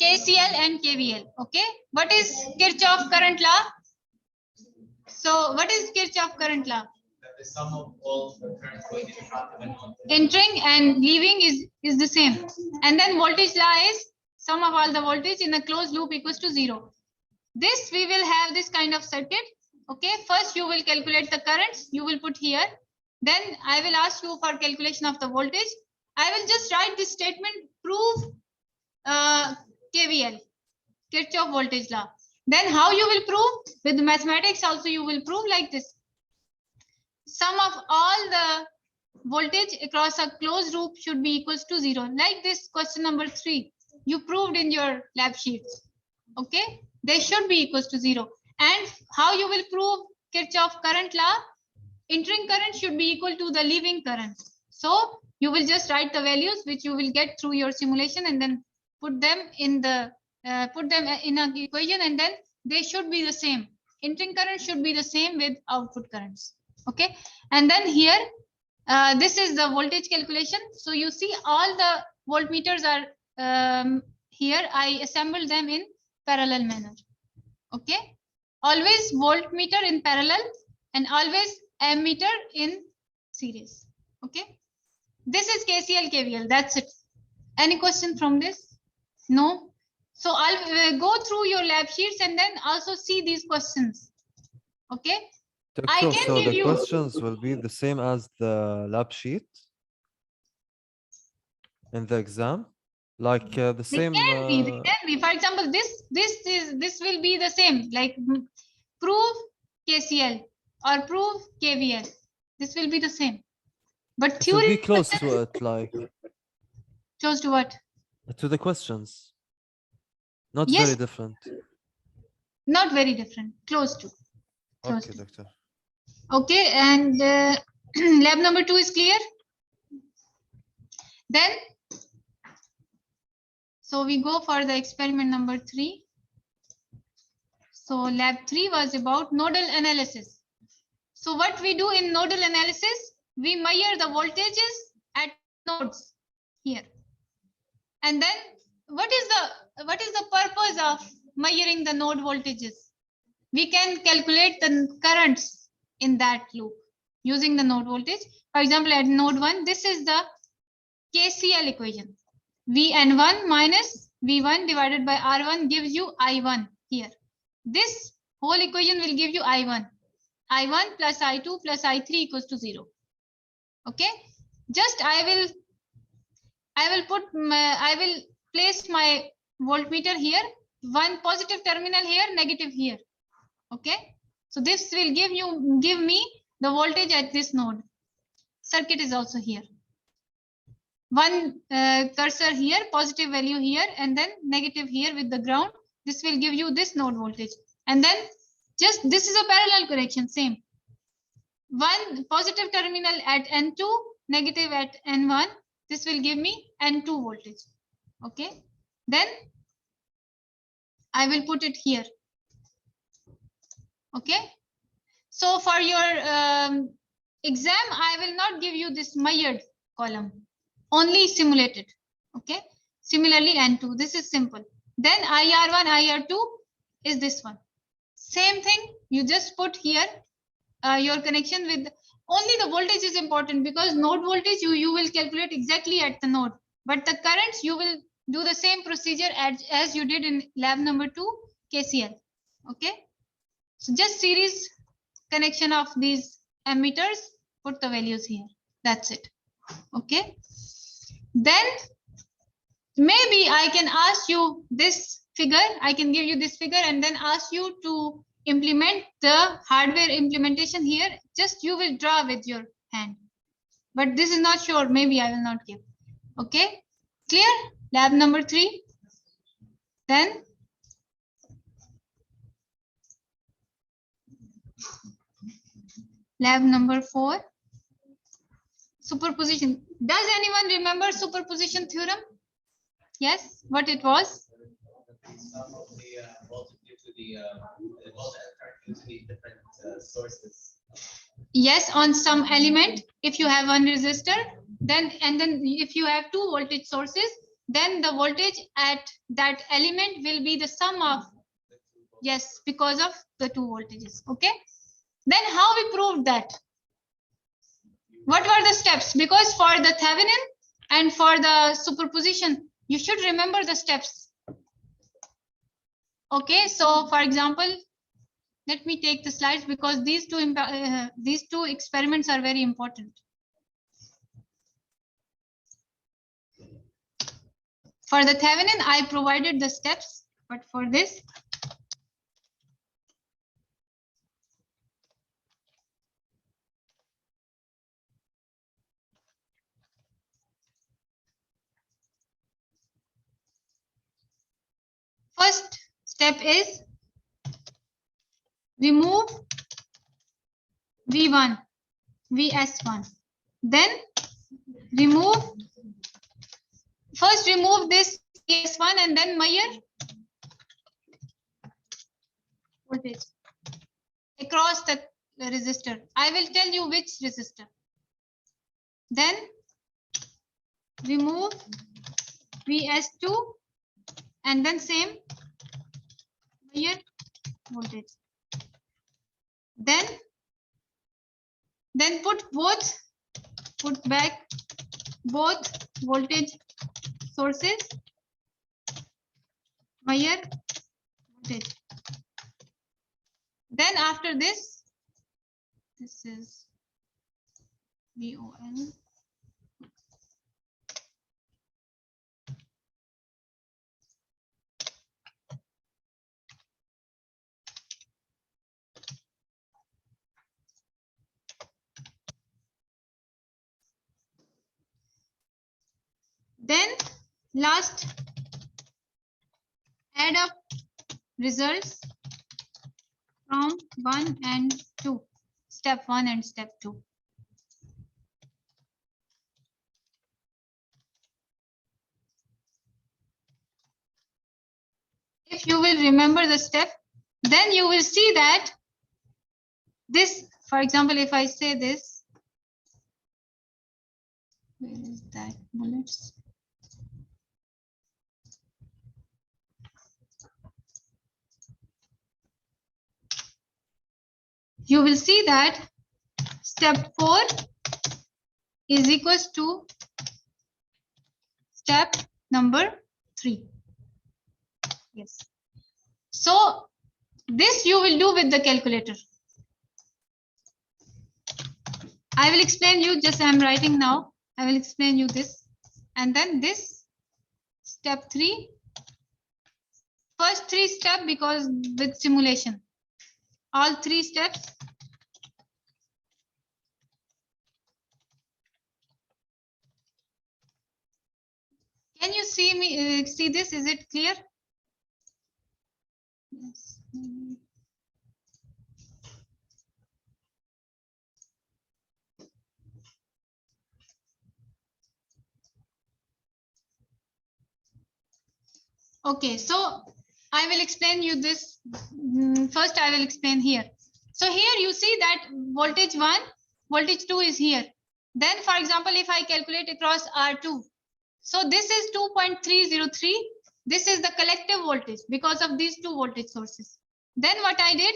KCL and KVL. Okay. What is Kirchhoff current law? So what is Kirchhoff current law? The sum of all the currents going into short and Entering and leaving is the same. And then voltage law is sum of all the voltage in a closed loop equals to 0. This we will have this kind of circuit. Okay, first you will calculate the currents, you will put here. Then I will ask you for calculation of the voltage. I will just write this statement, prove KVL, Kirchhoff voltage law. Then how you will prove? With mathematics also you will prove like this. Sum of all the voltage across a closed loop should be equals to 0. Like this question number 3, you proved in your lab sheets. Okay, they should be equals to 0. And how you will prove Kirchhoff current law? Entering current should be equal to the leaving current. So you will just write the values which you will get through your simulation and then put them in the an equation and then they should be the same. Entering current should be the same with output currents. Okay, and then here this is the voltage calculation. So you see all the voltmeters are here. I assembled them in parallel manner. Okay, always voltmeter in parallel and always ammeter in series. Okay, this is KCL KVL. That's it. Any question from this? No. So I'll go through your lab sheets and then also see these questions. Okay. I Doctor, can so give the you. questions will be the same as the lab sheet in the exam, like the They same. can be. For example, this will be the same, like prove KCL or prove KVL. This will be the same. But It will theory be close to it, like close to what? to the questions. Not Yes. very different. Not very different. Close to. Close Okay, to. doctor. Okay, and lab number 2 is clear. Then, so we go for the experiment number 3. So lab 3 was about nodal analysis. So what we do in nodal analysis, we measure the voltages at nodes here. And then what is the purpose of measuring the node voltages? We can calculate the currents in that loop using the node voltage. For example, at node 1, this is the KCL equation. Vn1 minus V1 divided by R1 gives you I1 here. This whole equation will give you I1. I1 plus I2 plus I3 equals to 0. Okay. Just I will place my voltmeter here, one positive terminal here, negative here. Okay. So this will give me the voltage at this node. Circuit is also here. One cursor here, positive value here, and then negative here with the ground. This will give you this node voltage. And then just this is a parallel connection, same. One positive terminal at N2, negative at N1. This will give me N2 voltage. Okay. Then I will put it here. Okay. So for your exam, I will not give you this measured column, only simulated. Okay. Similarly, N2, this is simple. Then IR1, IR2 is this one. Same thing, you just put here your connection with, only the voltage is important because node voltage you will calculate exactly at the node. But the currents, you will do the same procedure as you did in lab number 2, KCL. Okay. So just series connection of these ammeters, put the values here. That's it. Okay. Then maybe I can ask you this figure. I can give you this figure and then ask you to implement the hardware implementation here. Just you will draw with your hand. But this is not sure. Maybe I will not give. Okay. Clear? Lab number 3. Then lab number 4. Superposition. Does anyone remember superposition theorem? Yes, what it was? Some of the voltage due to the voltage and current due to the different sources. Yes, on some element. If you have one resistor, then if you have 2 voltage sources, then the voltage at that element will be the sum of, yes, because of the 2 voltages. Okay. Then how we proved that? What were the steps? Because for the Thevenin and for the superposition, you should remember the steps. Okay, so for example, let me take the slides because these two experiments are very important. For the Thevenin, I provided the steps, but for this, first step is remove V1, VS1. Then first remove this VS1 and then measure voltage across the resistor. I will tell you which resistor. Then remove VS2 and then same measure voltage. Then put back both voltage sources, measure voltage. Then after this, This is VOL. Then last, add up results from 1 and 2. Step 1 and step 2. If you will remember the step, then you will see that this, for example, if I say this, where is that bullets? You will see that step 4 is equals to step number 3. Yes. So this you will do with the calculator. I will explain you, just I am writing now. I will explain you this. And then this step 3. First 3 steps because with simulation. All 3 steps. Can you see me? See this? Is it clear? Yes. Okay, so I will explain you this. First, I will explain here. So here you see that voltage 1, voltage 2 is here. Then, for example, if I calculate across R2, so this is 2.303. This is the collective voltage because of these two voltage sources. Then what I did,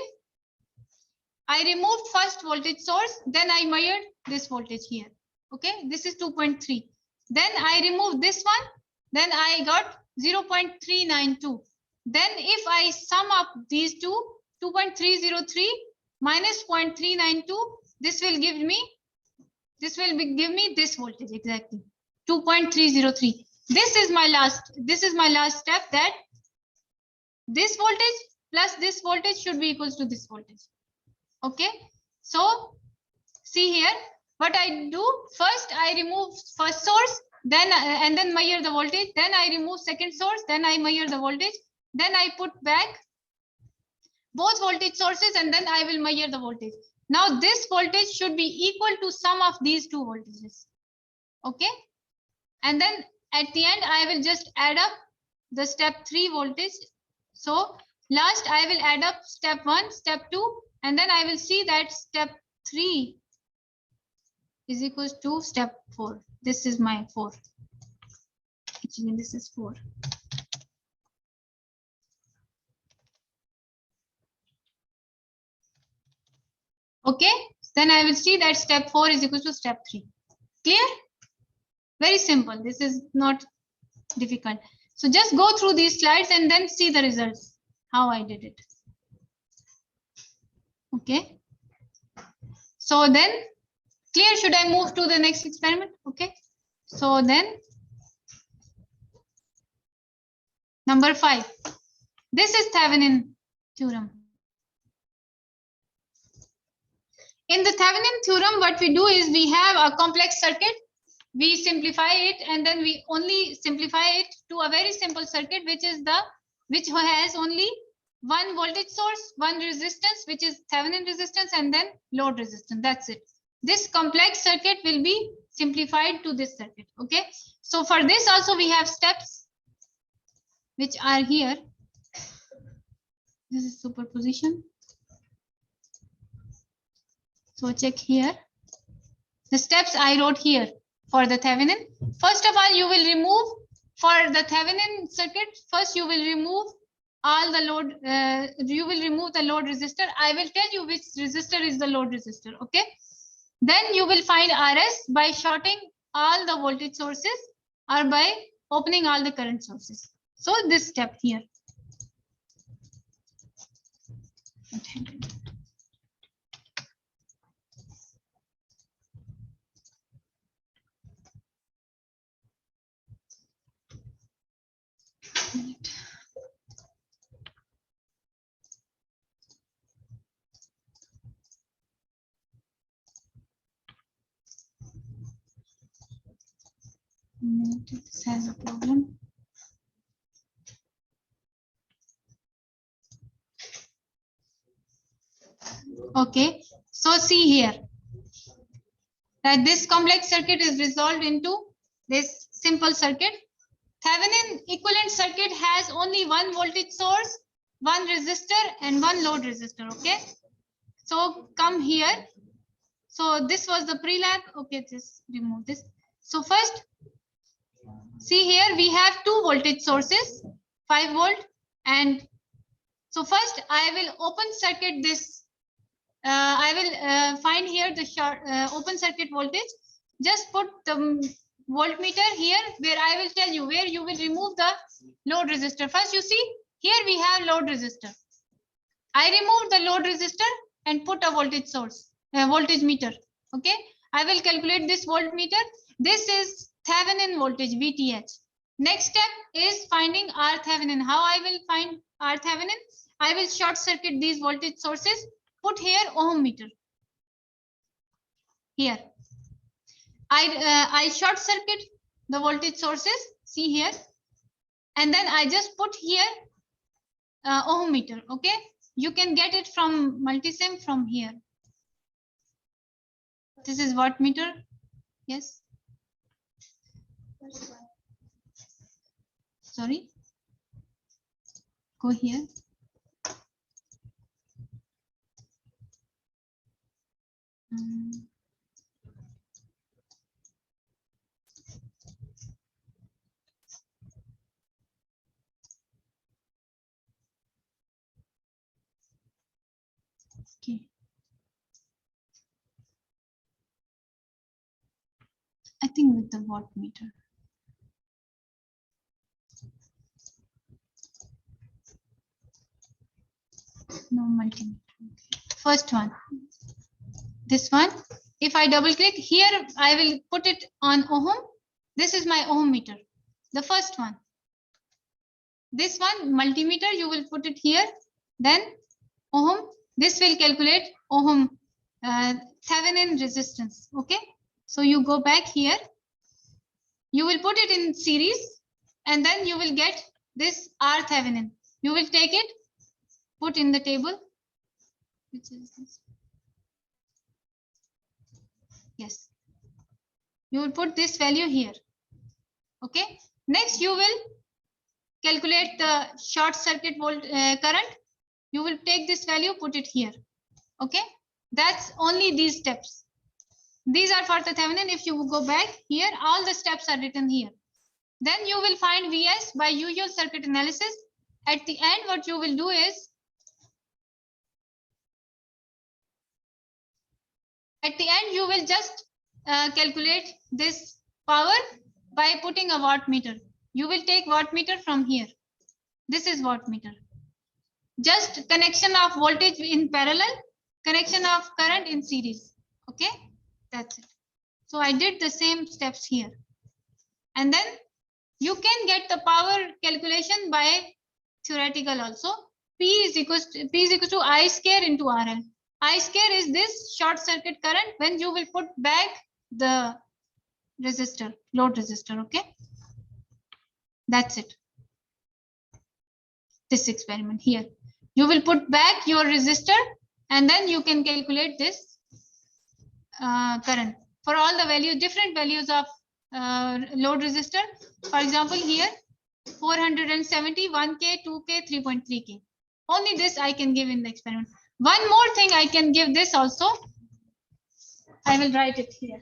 I removed first voltage source, then I measured this voltage here. Okay, this is 2.3. Then I removed this one, then I got 0.392. Then if I sum up these two, 2.303 minus 0.392, this will give me this voltage exactly, 2.303. This is my last step, that this voltage plus this voltage should be equals to this voltage. Okay, so see here what I do. First I remove first source, then and then measure the voltage, then I remove second source, then I measure the voltage, then I put back both voltage sources, and then I will measure the voltage. Now this voltage should be equal to sum of these two voltages. Okay, and then at the end I will just add up the step 3 voltage. So last I will add up step 1, step 2, and then I will see that step 3 is equals to step 4. This is my 4. Actually, this is 4. Okay, then I will see that step 4 is equal to step 3. Clear? Very simple. This is not difficult. So just go through these slides and then see the results, how I did it. Okay. So then, clear? Should I move to the next experiment? Okay. So then, number 5. This is Thevenin theorem. In the Thevenin theorem, what we do is we have a complex circuit. We simplify it, and then we only simplify it to a very simple circuit, which has only one voltage source, one resistance, which is Thevenin resistance, and then load resistance. That's it. This complex circuit will be simplified to this circuit. Okay. So for this also we have steps which are here. This is superposition. So check here. The steps I wrote here for the Thevenin. First of all, you will remove, for the Thevenin circuit, first you will remove all the load, you will remove the load resistor. I will tell you which resistor is the load resistor. Okay. Then you will find RS by shorting all the voltage sources or by opening all the current sources. So this step here. This has a problem. Okay, so see here that this complex circuit is resolved into this simple circuit. Thevenin equivalent circuit has only one voltage source, one resistor, and one load resistor. Okay, so come here. So this was the pre-lab. Okay, just remove this. So first, see here we have two voltage sources, 5 volt, and so first I will open circuit this. I will find here the short open circuit voltage. Just put the voltmeter here where I will tell you where you will remove the load resistor. First, you see here we have load resistor. I remove the load resistor and put a voltage source, voltage meter. Okay, I will calculate this voltmeter. This is Thevenin voltage VTH. Next step is finding R Thevenin. How I will find R Thevenin? I will short circuit these voltage sources. Put here ohm meter. Here, I short circuit the voltage sources. See here, and then I just put here ohm meter. Okay, you can get it from multisim from here. This is watt meter. Yes. Sorry. Go here. Okay. I think with the watt meter. No multimeter. Okay. First one. This one. If I double click here, I will put it on ohm. This is my ohm meter. The first one. This one multimeter, you will put it here. Then ohm. This will calculate ohm Thevenin resistance. Okay. So you go back here. You will put it in series, and then you will get this R Thevenin. You will take it, put in the table. Which is this? Yes. You will put this value here. Okay. Next, you will calculate the short circuit volt current. You will take this value, put it here. Okay. That's only these steps. These are for the Thevenin. If you go back here, all the steps are written here. Then you will find Vs by usual circuit analysis. At the end, what you will do is, at the end, you will just calculate this power by putting a watt meter. You will take watt meter from here. This is watt meter. Just connection of voltage in parallel, connection of current in series. Okay, that's it. So I did the same steps here. And then you can get the power calculation by theoretical also. P is equal to I square into RL. I square is this short circuit current when you will put back the resistor, load resistor. Okay, that's it. This experiment here, you will put back your resistor, and then you can calculate this current for all the values, different values of load resistor. For example, here 470, 1K, 2K, 3.3K. Only this I can give in the experiment. One more thing I can give this also. I will write it here.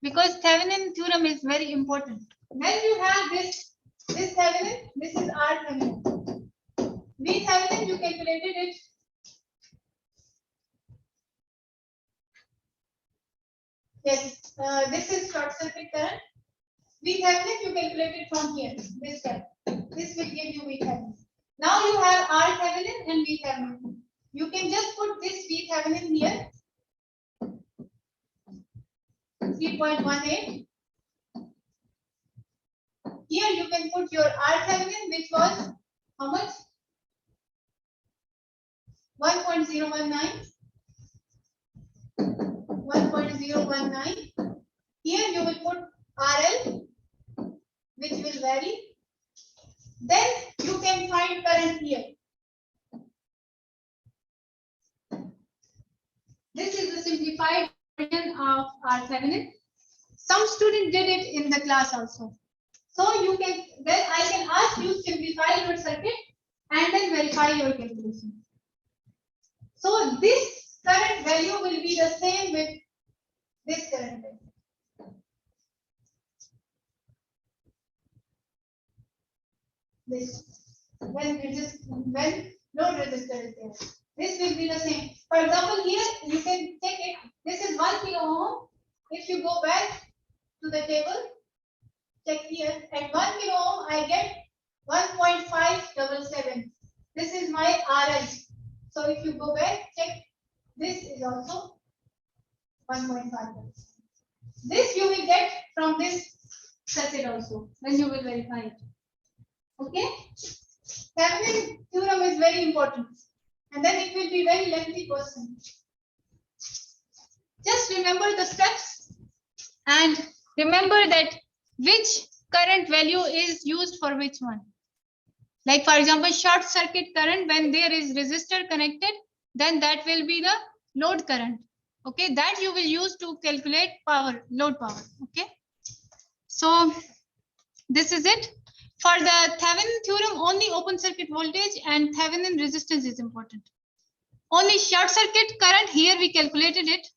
Because Thevenin theorem is very important. When you have this Thevenin, this is R Thevenin. V Thevenin, you calculated it. Yes, this is short circuit current. V Thevenin, you calculated from here. This step. This will give you V Thevenin. Now you have R Thevenin and V Thevenin. You can just put this V Thevenin here. 3.18. Here you can put your RThevenin, which was how much? 1.019. 1.019. Here you will put RL, which will vary. Then you can find current here. This is the simplified version of RThevenin. Some student did it in the class also. So you can, then I can ask you simplify your circuit and then verify your calculation. So this current value will be the same with this current value. This when load resistor is there. This will be the same. For example, here you can check it. This is 1 kilo ohm. If you go back to the table, check here. At 1 kilo ohm, I get 1.577. This is my RL. So if you go back, check. This is also 1.5. This you will get from this circuit also when you will verify it. Okay. Thevenin theorem is very important, and then it will be very lengthy question. Just remember the steps and remember that which current value is used for which one. Like for example, short circuit current, when there is resistor connected, then that will be the load current. Okay, that you will use to calculate power, load power. Okay, so this is it. For the Thevenin theorem, only open circuit voltage and Thevenin resistance is important. Only short circuit current, here we calculated it.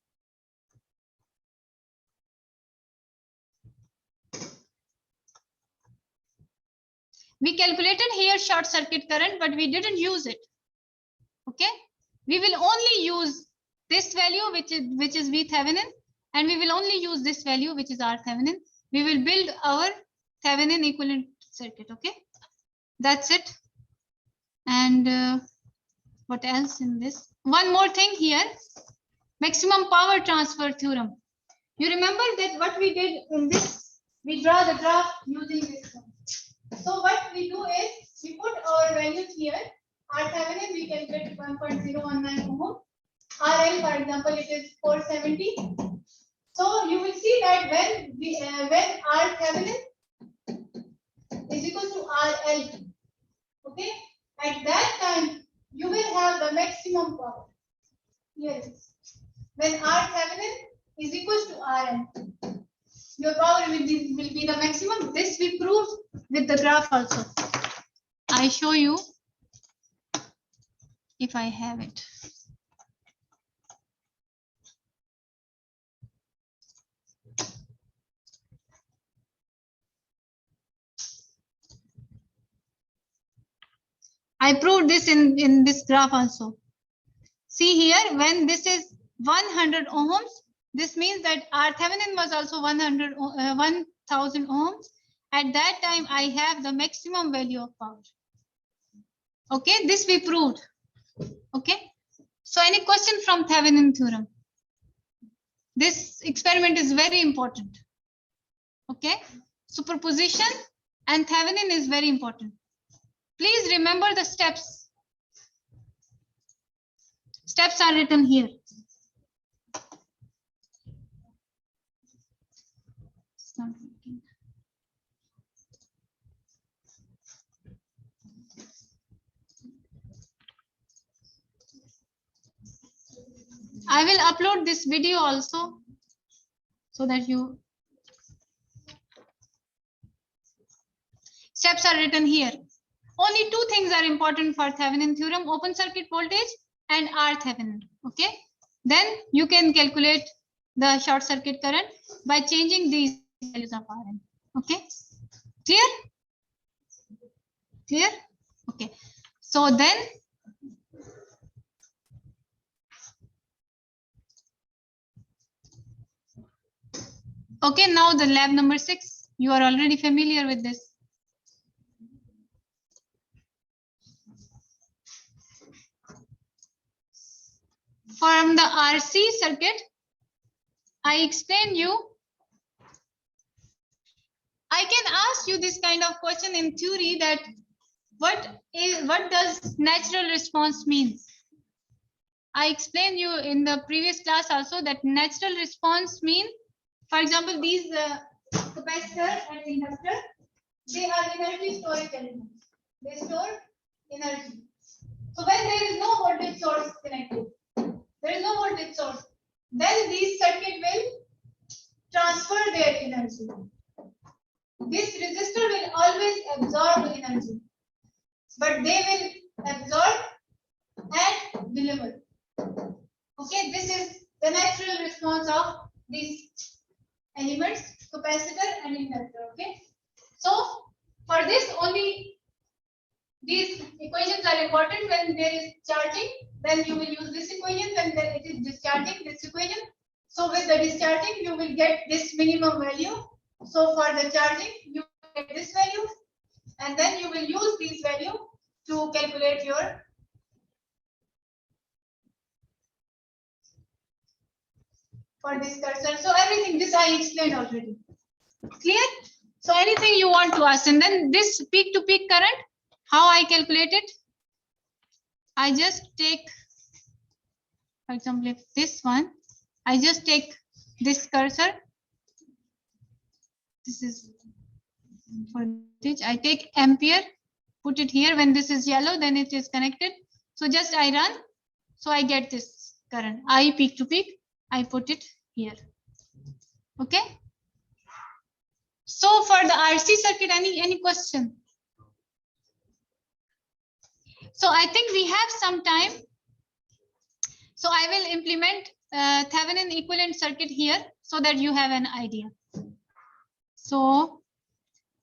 We calculated here short circuit current, but we didn't use it. Okay, we will only use this value, which is V Thevenin, and we will only use this value, which is R Thevenin. We will build our Thevenin equivalent circuit. Okay, that's it. And what else in this? One more thing here, maximum power transfer theorem. You remember that what we did in this, we draw the graph using this one. So what we do is we put our values here. R Thevenin we can get 1.019 ohm. RL, for example, it is 470. So you will see that when R Thevenin is equal to RL, okay, at that time you will have the maximum power. Here it is. When R Thevenin is equal to RL, your power will be the maximum. This we proved with the graph also. I show you if I have it. I proved this in this graph also. See here, when this is 100 ohms, this means that R Thevenin was also 1000 ohms. At that time, I have the maximum value of power. Okay, this we proved. Okay, so any question from Thevenin theorem? This experiment is very important. Okay, superposition and Thevenin is very important. Please remember the steps. Steps are written here. It's not working. I will upload this video also so that you. Steps are written here. Only two things are important for Thevenin theorem: open circuit voltage and R Thevenin. Okay, then you can calculate the short circuit current by changing these values of Rn. Okay, clear? Clear? Okay, so then okay, now the lab number 6. You are already familiar with this. From the RC circuit, I explained you. I can ask you this kind of question in theory that what does natural response means? I explained you in the previous class also that natural response means, for example, these capacitor and inductor, they are energy storage elements. They store energy. So when there is no voltage source connected, there is no voltage source, then these circuit will transfer their energy. This resistor will always absorb energy, but they will absorb and deliver. Okay, this is the natural response of these elements, capacitor and inductor. Okay, so for this only these equations are important. When there is charging, then you will use this equation. When it is discharging, this equation. So with the discharging, you will get this minimum value. So for the charging, you get this value, and then you will use this value to calculate your for this cursor. So everything this I explained already. Clear? So anything you want to ask, and then this peak to peak current, how I calculate it? I just take, for example, if this one, I just take this cursor. This is voltage. I take ampere, put it here. When this is yellow, then it is connected. So just I run. So I get this current. I peak to peak. I put it here. Okay. So for the RC circuit, any question? So I think we have some time. So I will implement Thevenin equivalent circuit here so that you have an idea. So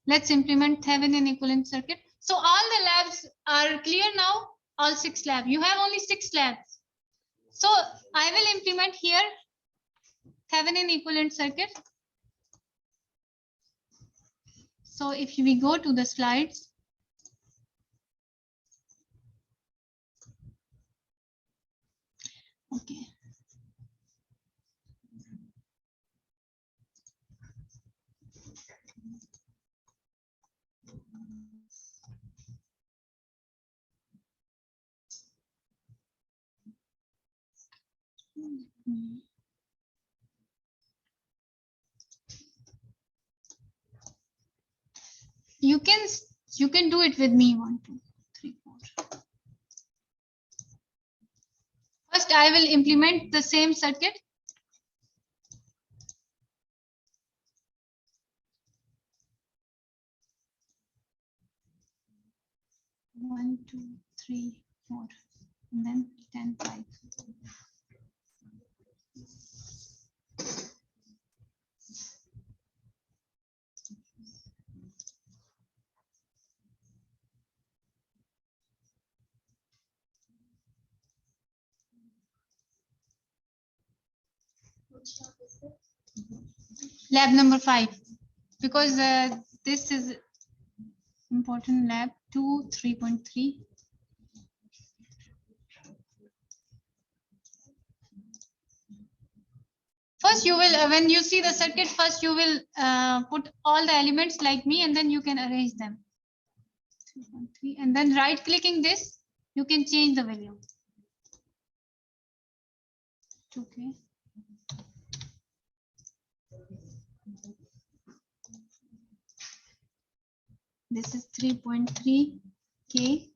let's implement Thevenin equivalent circuit. So all the labs are clear now. All 6 labs. You have only 6 labs. So I will implement here Thevenin equivalent circuit. So if we go to the slides. Okay. You can do it with me. 1, 2, 3, 4. First, I will implement the same circuit. One, 2, 3, 4, and then 10, 5. Lab number 5, because this is important. Lab 2, 3.3. First, you will, when you see the circuit, first you will put all the elements like me, and then you can arrange them. 3.3, and then right clicking this, you can change the value. Okay. This is 3.3 K.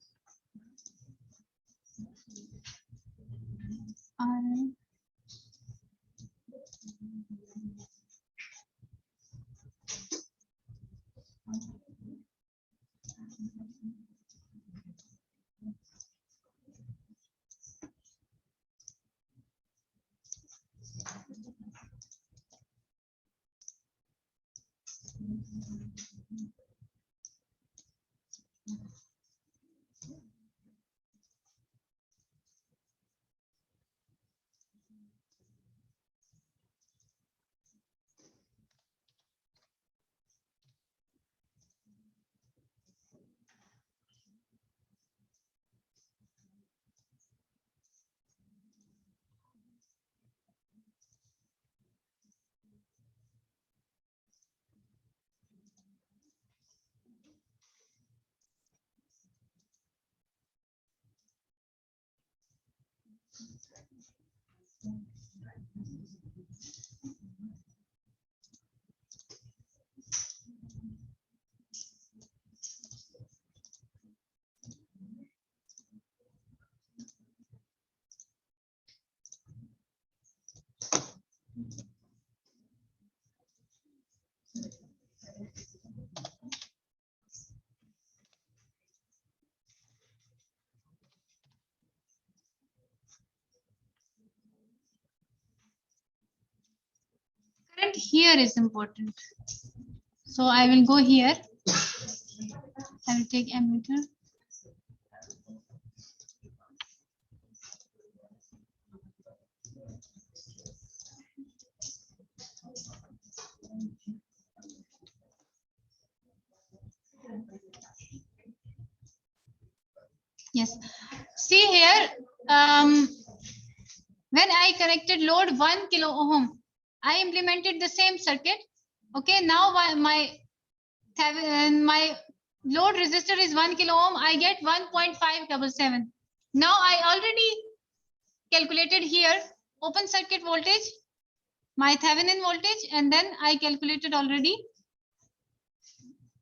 Current here is important. So I will go here. I will take ammeter. Yes. See here, when I connected load 1 kilo ohm, I implemented the same circuit. Okay, now my load resistor is 1 kilo ohm. I get 1.577. Now I already calculated here open circuit voltage, my Thevenin voltage, and then I calculated already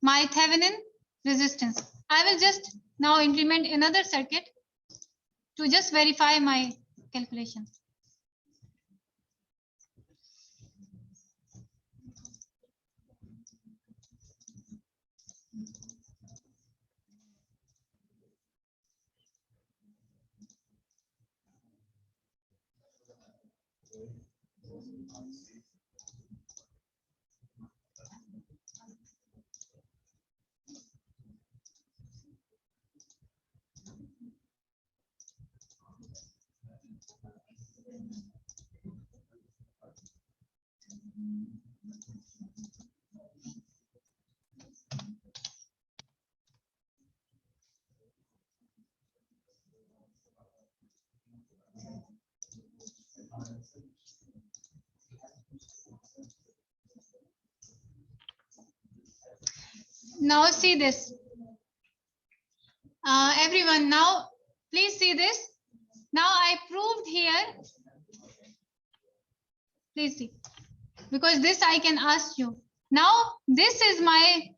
my Thevenin resistance. I will just now implement another circuit to just verify my calculation. Now see this. Everyone, now please see this. Now I proved here. Please see. Because this I can ask you. Now this is my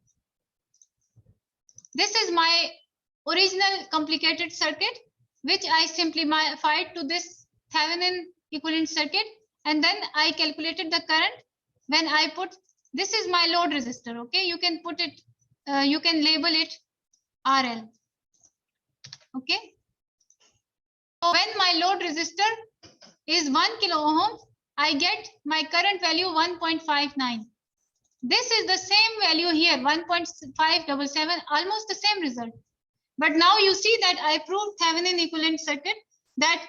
original complicated circuit, which I simplified to this Thevenin equivalent circuit, and then I calculated the current when I put, this is my load resistor. Okay, you can put it, you can label it RL. Okay, so when my load resistor is 1 kilo ohm, I get my current value 1.59. This is the same value here, 1.577, almost the same result. But now you see that I proved Thevenin equivalent circuit, that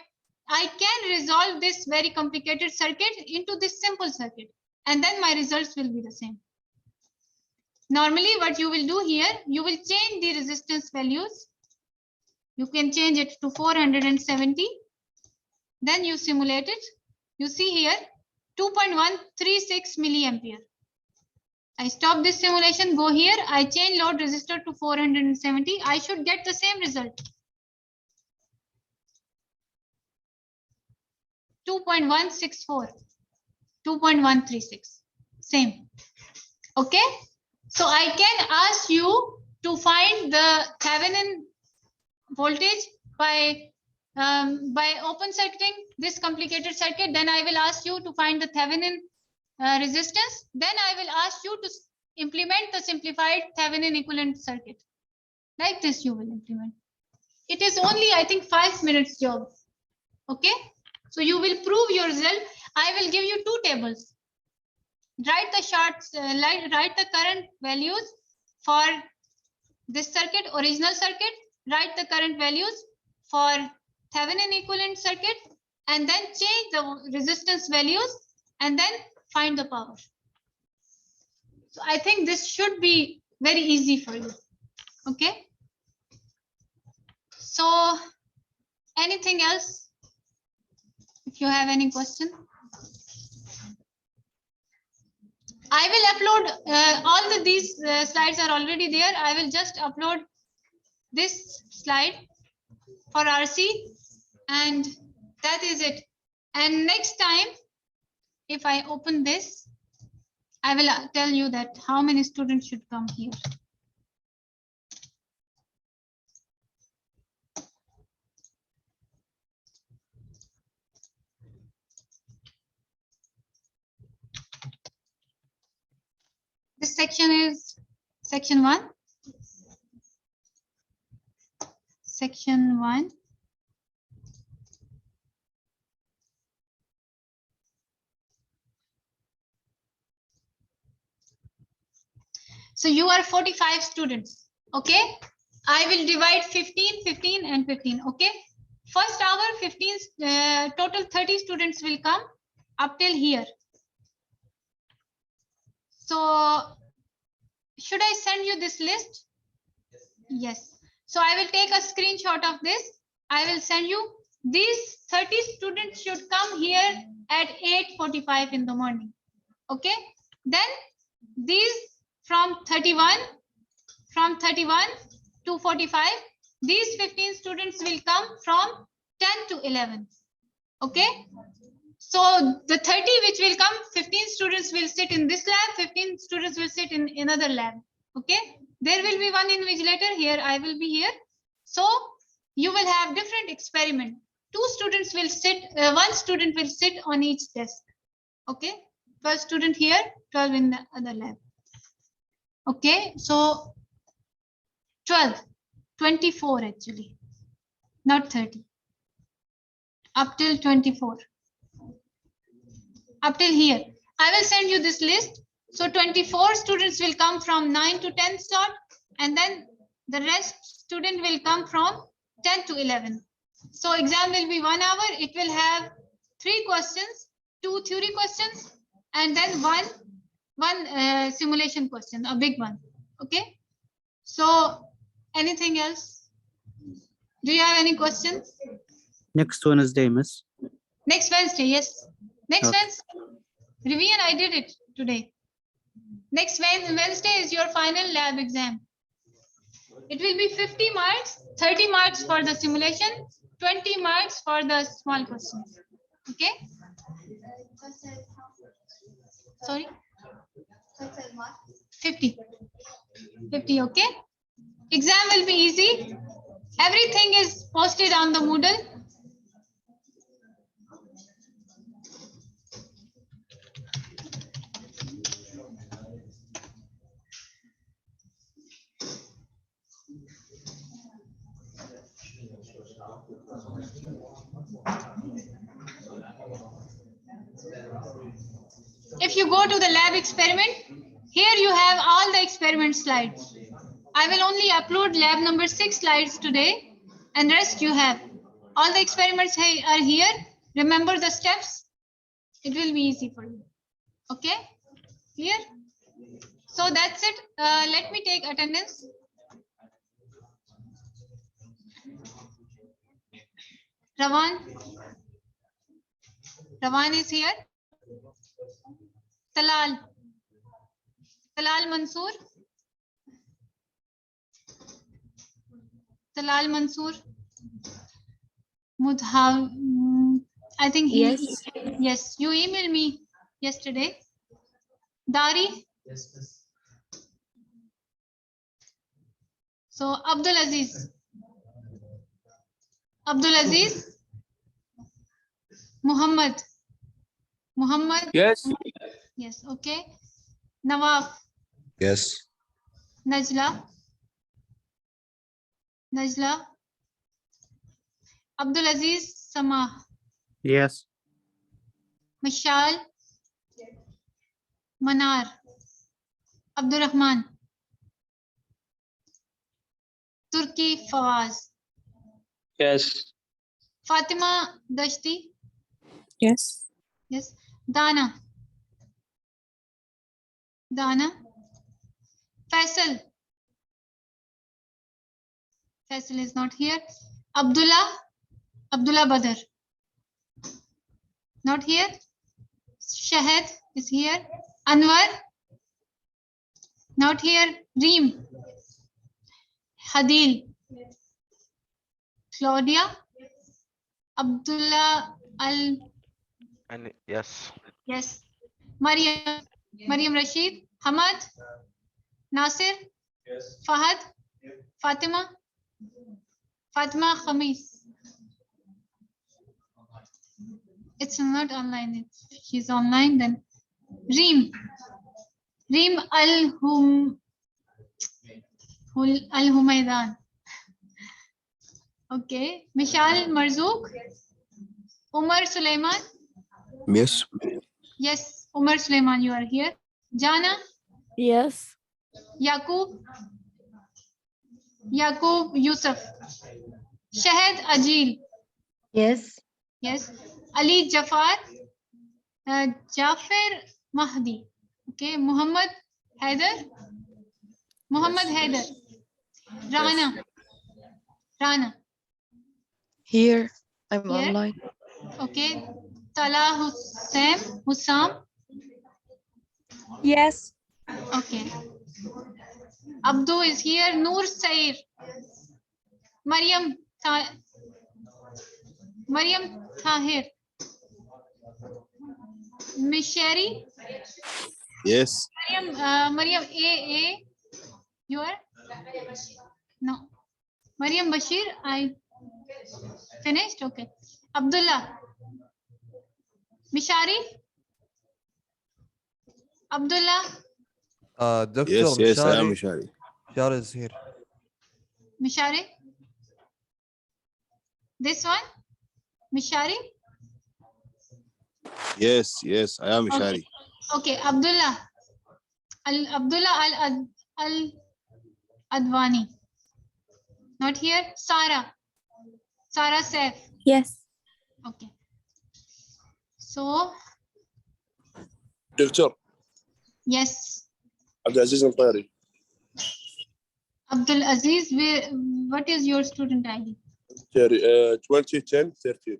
I can resolve this very complicated circuit into this simple circuit, and then my results will be the same. Normally what you will do here, you will change the resistance values. You can change it to 470. Then you simulate it. You see here 2.136 milliampere. I stop this simulation, go here, I change load resistor to 470. I should get the same result. 2.164, 2.136, same. Okay, so I can ask you to find the Thevenin voltage by open circuiting this complicated circuit. Then I will ask you to find the Thevenin resistance. Then I will ask you to implement the simplified Thevenin equivalent circuit. Like this you will implement. It is only, I think, 5 minutes job. Okay, so you will prove your result. I will give you two tables. Write the charts, write the current values for this circuit, original circuit. Write the current values for Thevenin equivalent circuit, and then change the resistance values, and then find the power. So I think this should be very easy for you. Okay. So anything else? If you have any question. I will upload all these slides are already there. I will just upload this slide for RC, and that is it. And next time, if I open this, I will tell you that how many students should come here. This section is section 1. Section 1. So you are 45 students. Okay. I will divide 15, 15 and 15. Okay. First hour 15, total 30 students will come up till here. So should I send you this list? Yes. So I will take a screenshot of this. I will send you. These 30 students should come here at 8:45 in the morning. Okay. Then these from 31 to 45, these 15 students will come from 10 to 11. Okay. So the 30 which will come, 15 students will sit in this lab, 15 students will sit in another lab. Okay. There will be one invigilator here. I will be here. So you will have different experiment. One student will sit on each desk. Okay. 12 student here, 12 in the other lab. Okay. So 12, 24 actually, not 30. Up till 24. Up till here. I will send you this list. So 24 students will come from 9 to 10 slot, and then the rest student will come from 10 to 11. So exam will be 1 hour. It will have 3 questions, 2 theory questions, and then one simulation question, a big one. Okay. So anything else? Do you have any questions? Next Wednesday, miss. Next Wednesday, yes. Next Okay. Wednesday. Revision, I did it today. Next Wednesday is your final lab exam. It will be 50 marks, 30 marks for the simulation, 20 marks for the small questions. Okay? Sorry? 50. 50, okay? Exam will be easy. Everything is posted on the Moodle. If you go to the lab experiment, here you have all the experiment slides. I will only upload lab number 6 slides today, and rest you have. All the experiments are here. Remember the steps. It will be easy for you. Okay? Clear? So that's it. Let me take attendance. Rawan. Rawan is here. Talal. Talal Mansoor. Talal Mansoor. Mudhav. I think he. Yes. Yes, you emailed me yesterday. Dari. Yes, miss. So Abdul Aziz. Abdul Aziz. Muhammad. Muhammad. Yes. Yes, okay. Nawaf. Yes. Najla. Najla. Abdul Aziz Samah. Yes. Mashal. Manar. Abdul Rahman. Turki Fawaz. Yes. Fatima Dashti. Yes. Yes. Dana. Dana. Faisal. Faisal is not here. Abdullah. Abdullah Badr. Not here. Shahid is here. Anwar. Not here. Reem. Hadil. Claudia. Abdullah Al And yes. Yes. Mariam. Mariam Rashid. Hamad. Nasir. Fahad. Fatima. Fatima Khamis. It's not online. She's online then. Reem. Reem Al-Humaydan. Okay. Mishal Marzouk. Umar Suleiman. Yes. Yes, Umar Suleiman, you are here. Jana. Yes. Yaqub. Yaqub Yusuf. Shahid Ajil. Yes. Yes. Ali Jafar. Jafar Mahdi. Okay. Muhammad Haider. Muhammad Haider. Rana. Rana. Here. I'm Here. online. Okay. Tala Hussam. Yes. Okay. Abdu is here. Noor Sair. Mariam Tahir. Mishari. Yes. Mariam A. You are? No. Mariam Bashir. I finished. Okay. Abdullah. Mishari. Abdullah. Dr. Yes, yes, I am Mishari. Mishari. Mishari is here. Mishari. This one. Mishari. Yes, yes, I am Mishari. Okay. Abdullah. Abdullah Al Adwani. Not here. Sarah. Sarah Saif. Yes. Okay. So, Doctor yes. Abdulaziz Al-Tayri. Abdul Aziz, what is your student ID? 2010 13.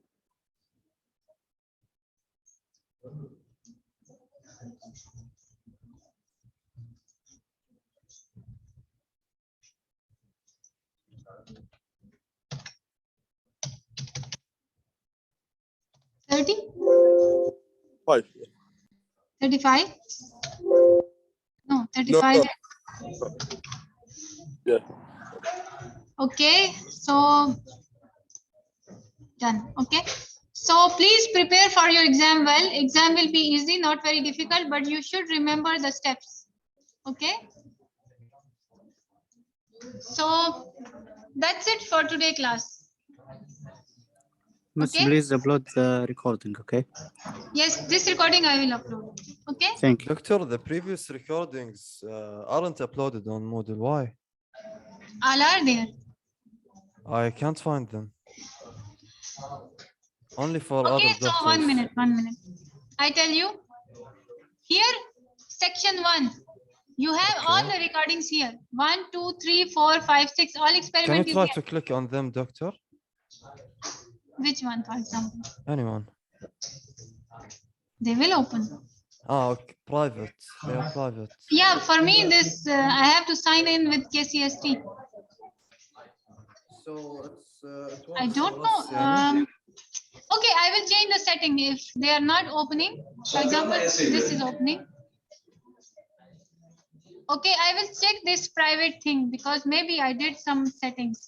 $30? 5. 35? No, No, 35. no. Yeah. Okay, so done. Okay, so please prepare for your exam well. Exam will be easy, not very difficult, but you should remember the steps. Okay, so that's it for today class. Miss, Okay. please upload the recording, okay? Yes, this recording I will upload. Okay. Thank you. Doctor, the previous recordings aren't uploaded on Moodle. Why? All are there. I can't find them. Only for Okay, other so doctors. 1 minute, 1 minute. I tell you, here, section 1. You have all the recordings here. 1, 2, 3, 4, 5, 6. All Can you experiments is try here. to click on them, doctor? Which one, for example? Anyone? They will open. Ah, okay. Private. They are private. Yeah, for me, this I have to sign in with KCST. So it's. I don't know. Okay, I will change the setting if they are not opening. For example, this is opening. Okay, I will check this private thing because maybe I did some settings.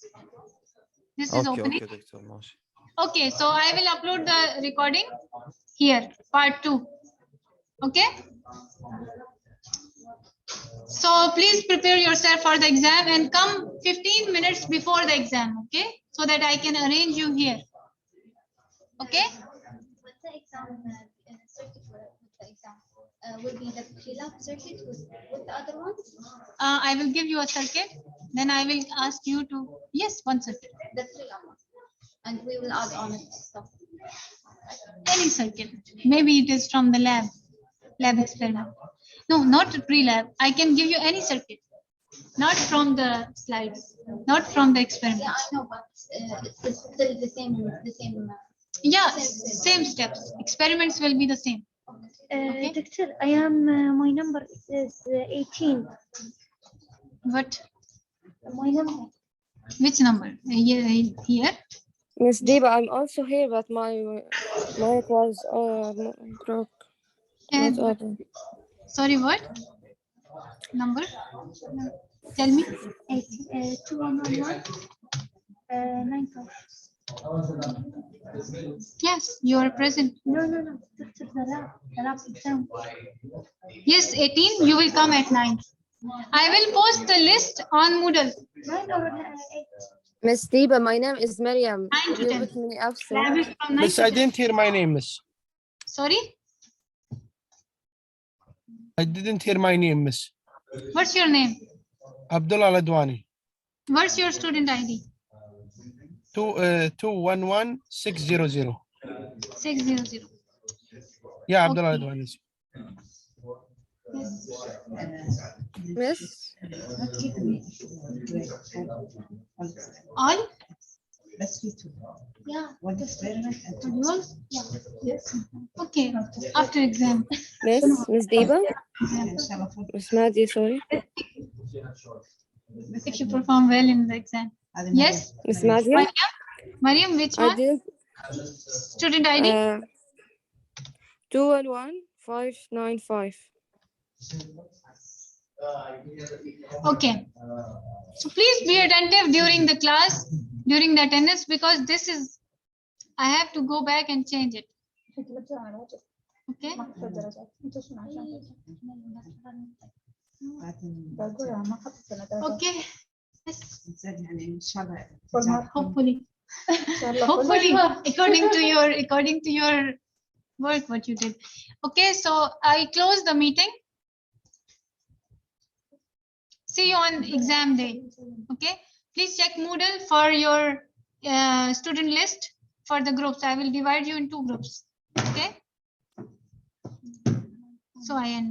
This is opening. Okay, Doctor Mashi. Okay, so I will upload the recording here, part 2. Okay. So please prepare yourself for the exam and come 15 minutes before the exam, okay? So that I can arrange you here. Okay? What's the exam circuit for the exam? Will be the pre-lab circuit with the other ones? I will give you a circuit. Then I will ask you to, yes, one circuit. The pre-lab one. And we will add on stuff. Any circuit. Maybe it is from the lab experiment. No, not the pre-lab. I can give you any circuit. Not from the slides, not from the experiment. Yeah, I know, but it's still the same. Yeah, same steps. Experiments will be the same. Okay. Doctor, I am, my number is 18. What? My number. Which number? Here? Miss Deba, I'm also here, but my mic was broke. And Not open. sorry, what number? Tell me. 2111 95. Yes, you are present. No. Dr. the lab exam. Yes, 18. You will come at 9. I will post the list on Moodle. 9 or 8. Miss Deba, my name is Miriam. 9 to You 10. put me absent. Lab is from 9 Miss, to I 10. didn't hear my name, Miss. Sorry, I didn't hear my name, Miss. what's your name? Abdullah Ladwani. What's your student ID? 211600. 600. Yeah, Abdullah Okay. Ladwani. Miss? All? Yeah. Modules? Yes. Okay, after exam. Miss Deba? Miss Madi, sorry. If you perform well in the exam. Yes? Miss Madia? Mariam, which I one? did. Student ID? 211595. Okay. So please be attentive during the class, during the attendance, because this is, I have to go back and change it. Okay. Okay. Hopefully. Hopefully, according to your work, what you did. Okay, so I close the meeting. See you on exam day. Okay, please check Moodle for your student list for the groups. I will divide you in 2 groups. Okay, so I end.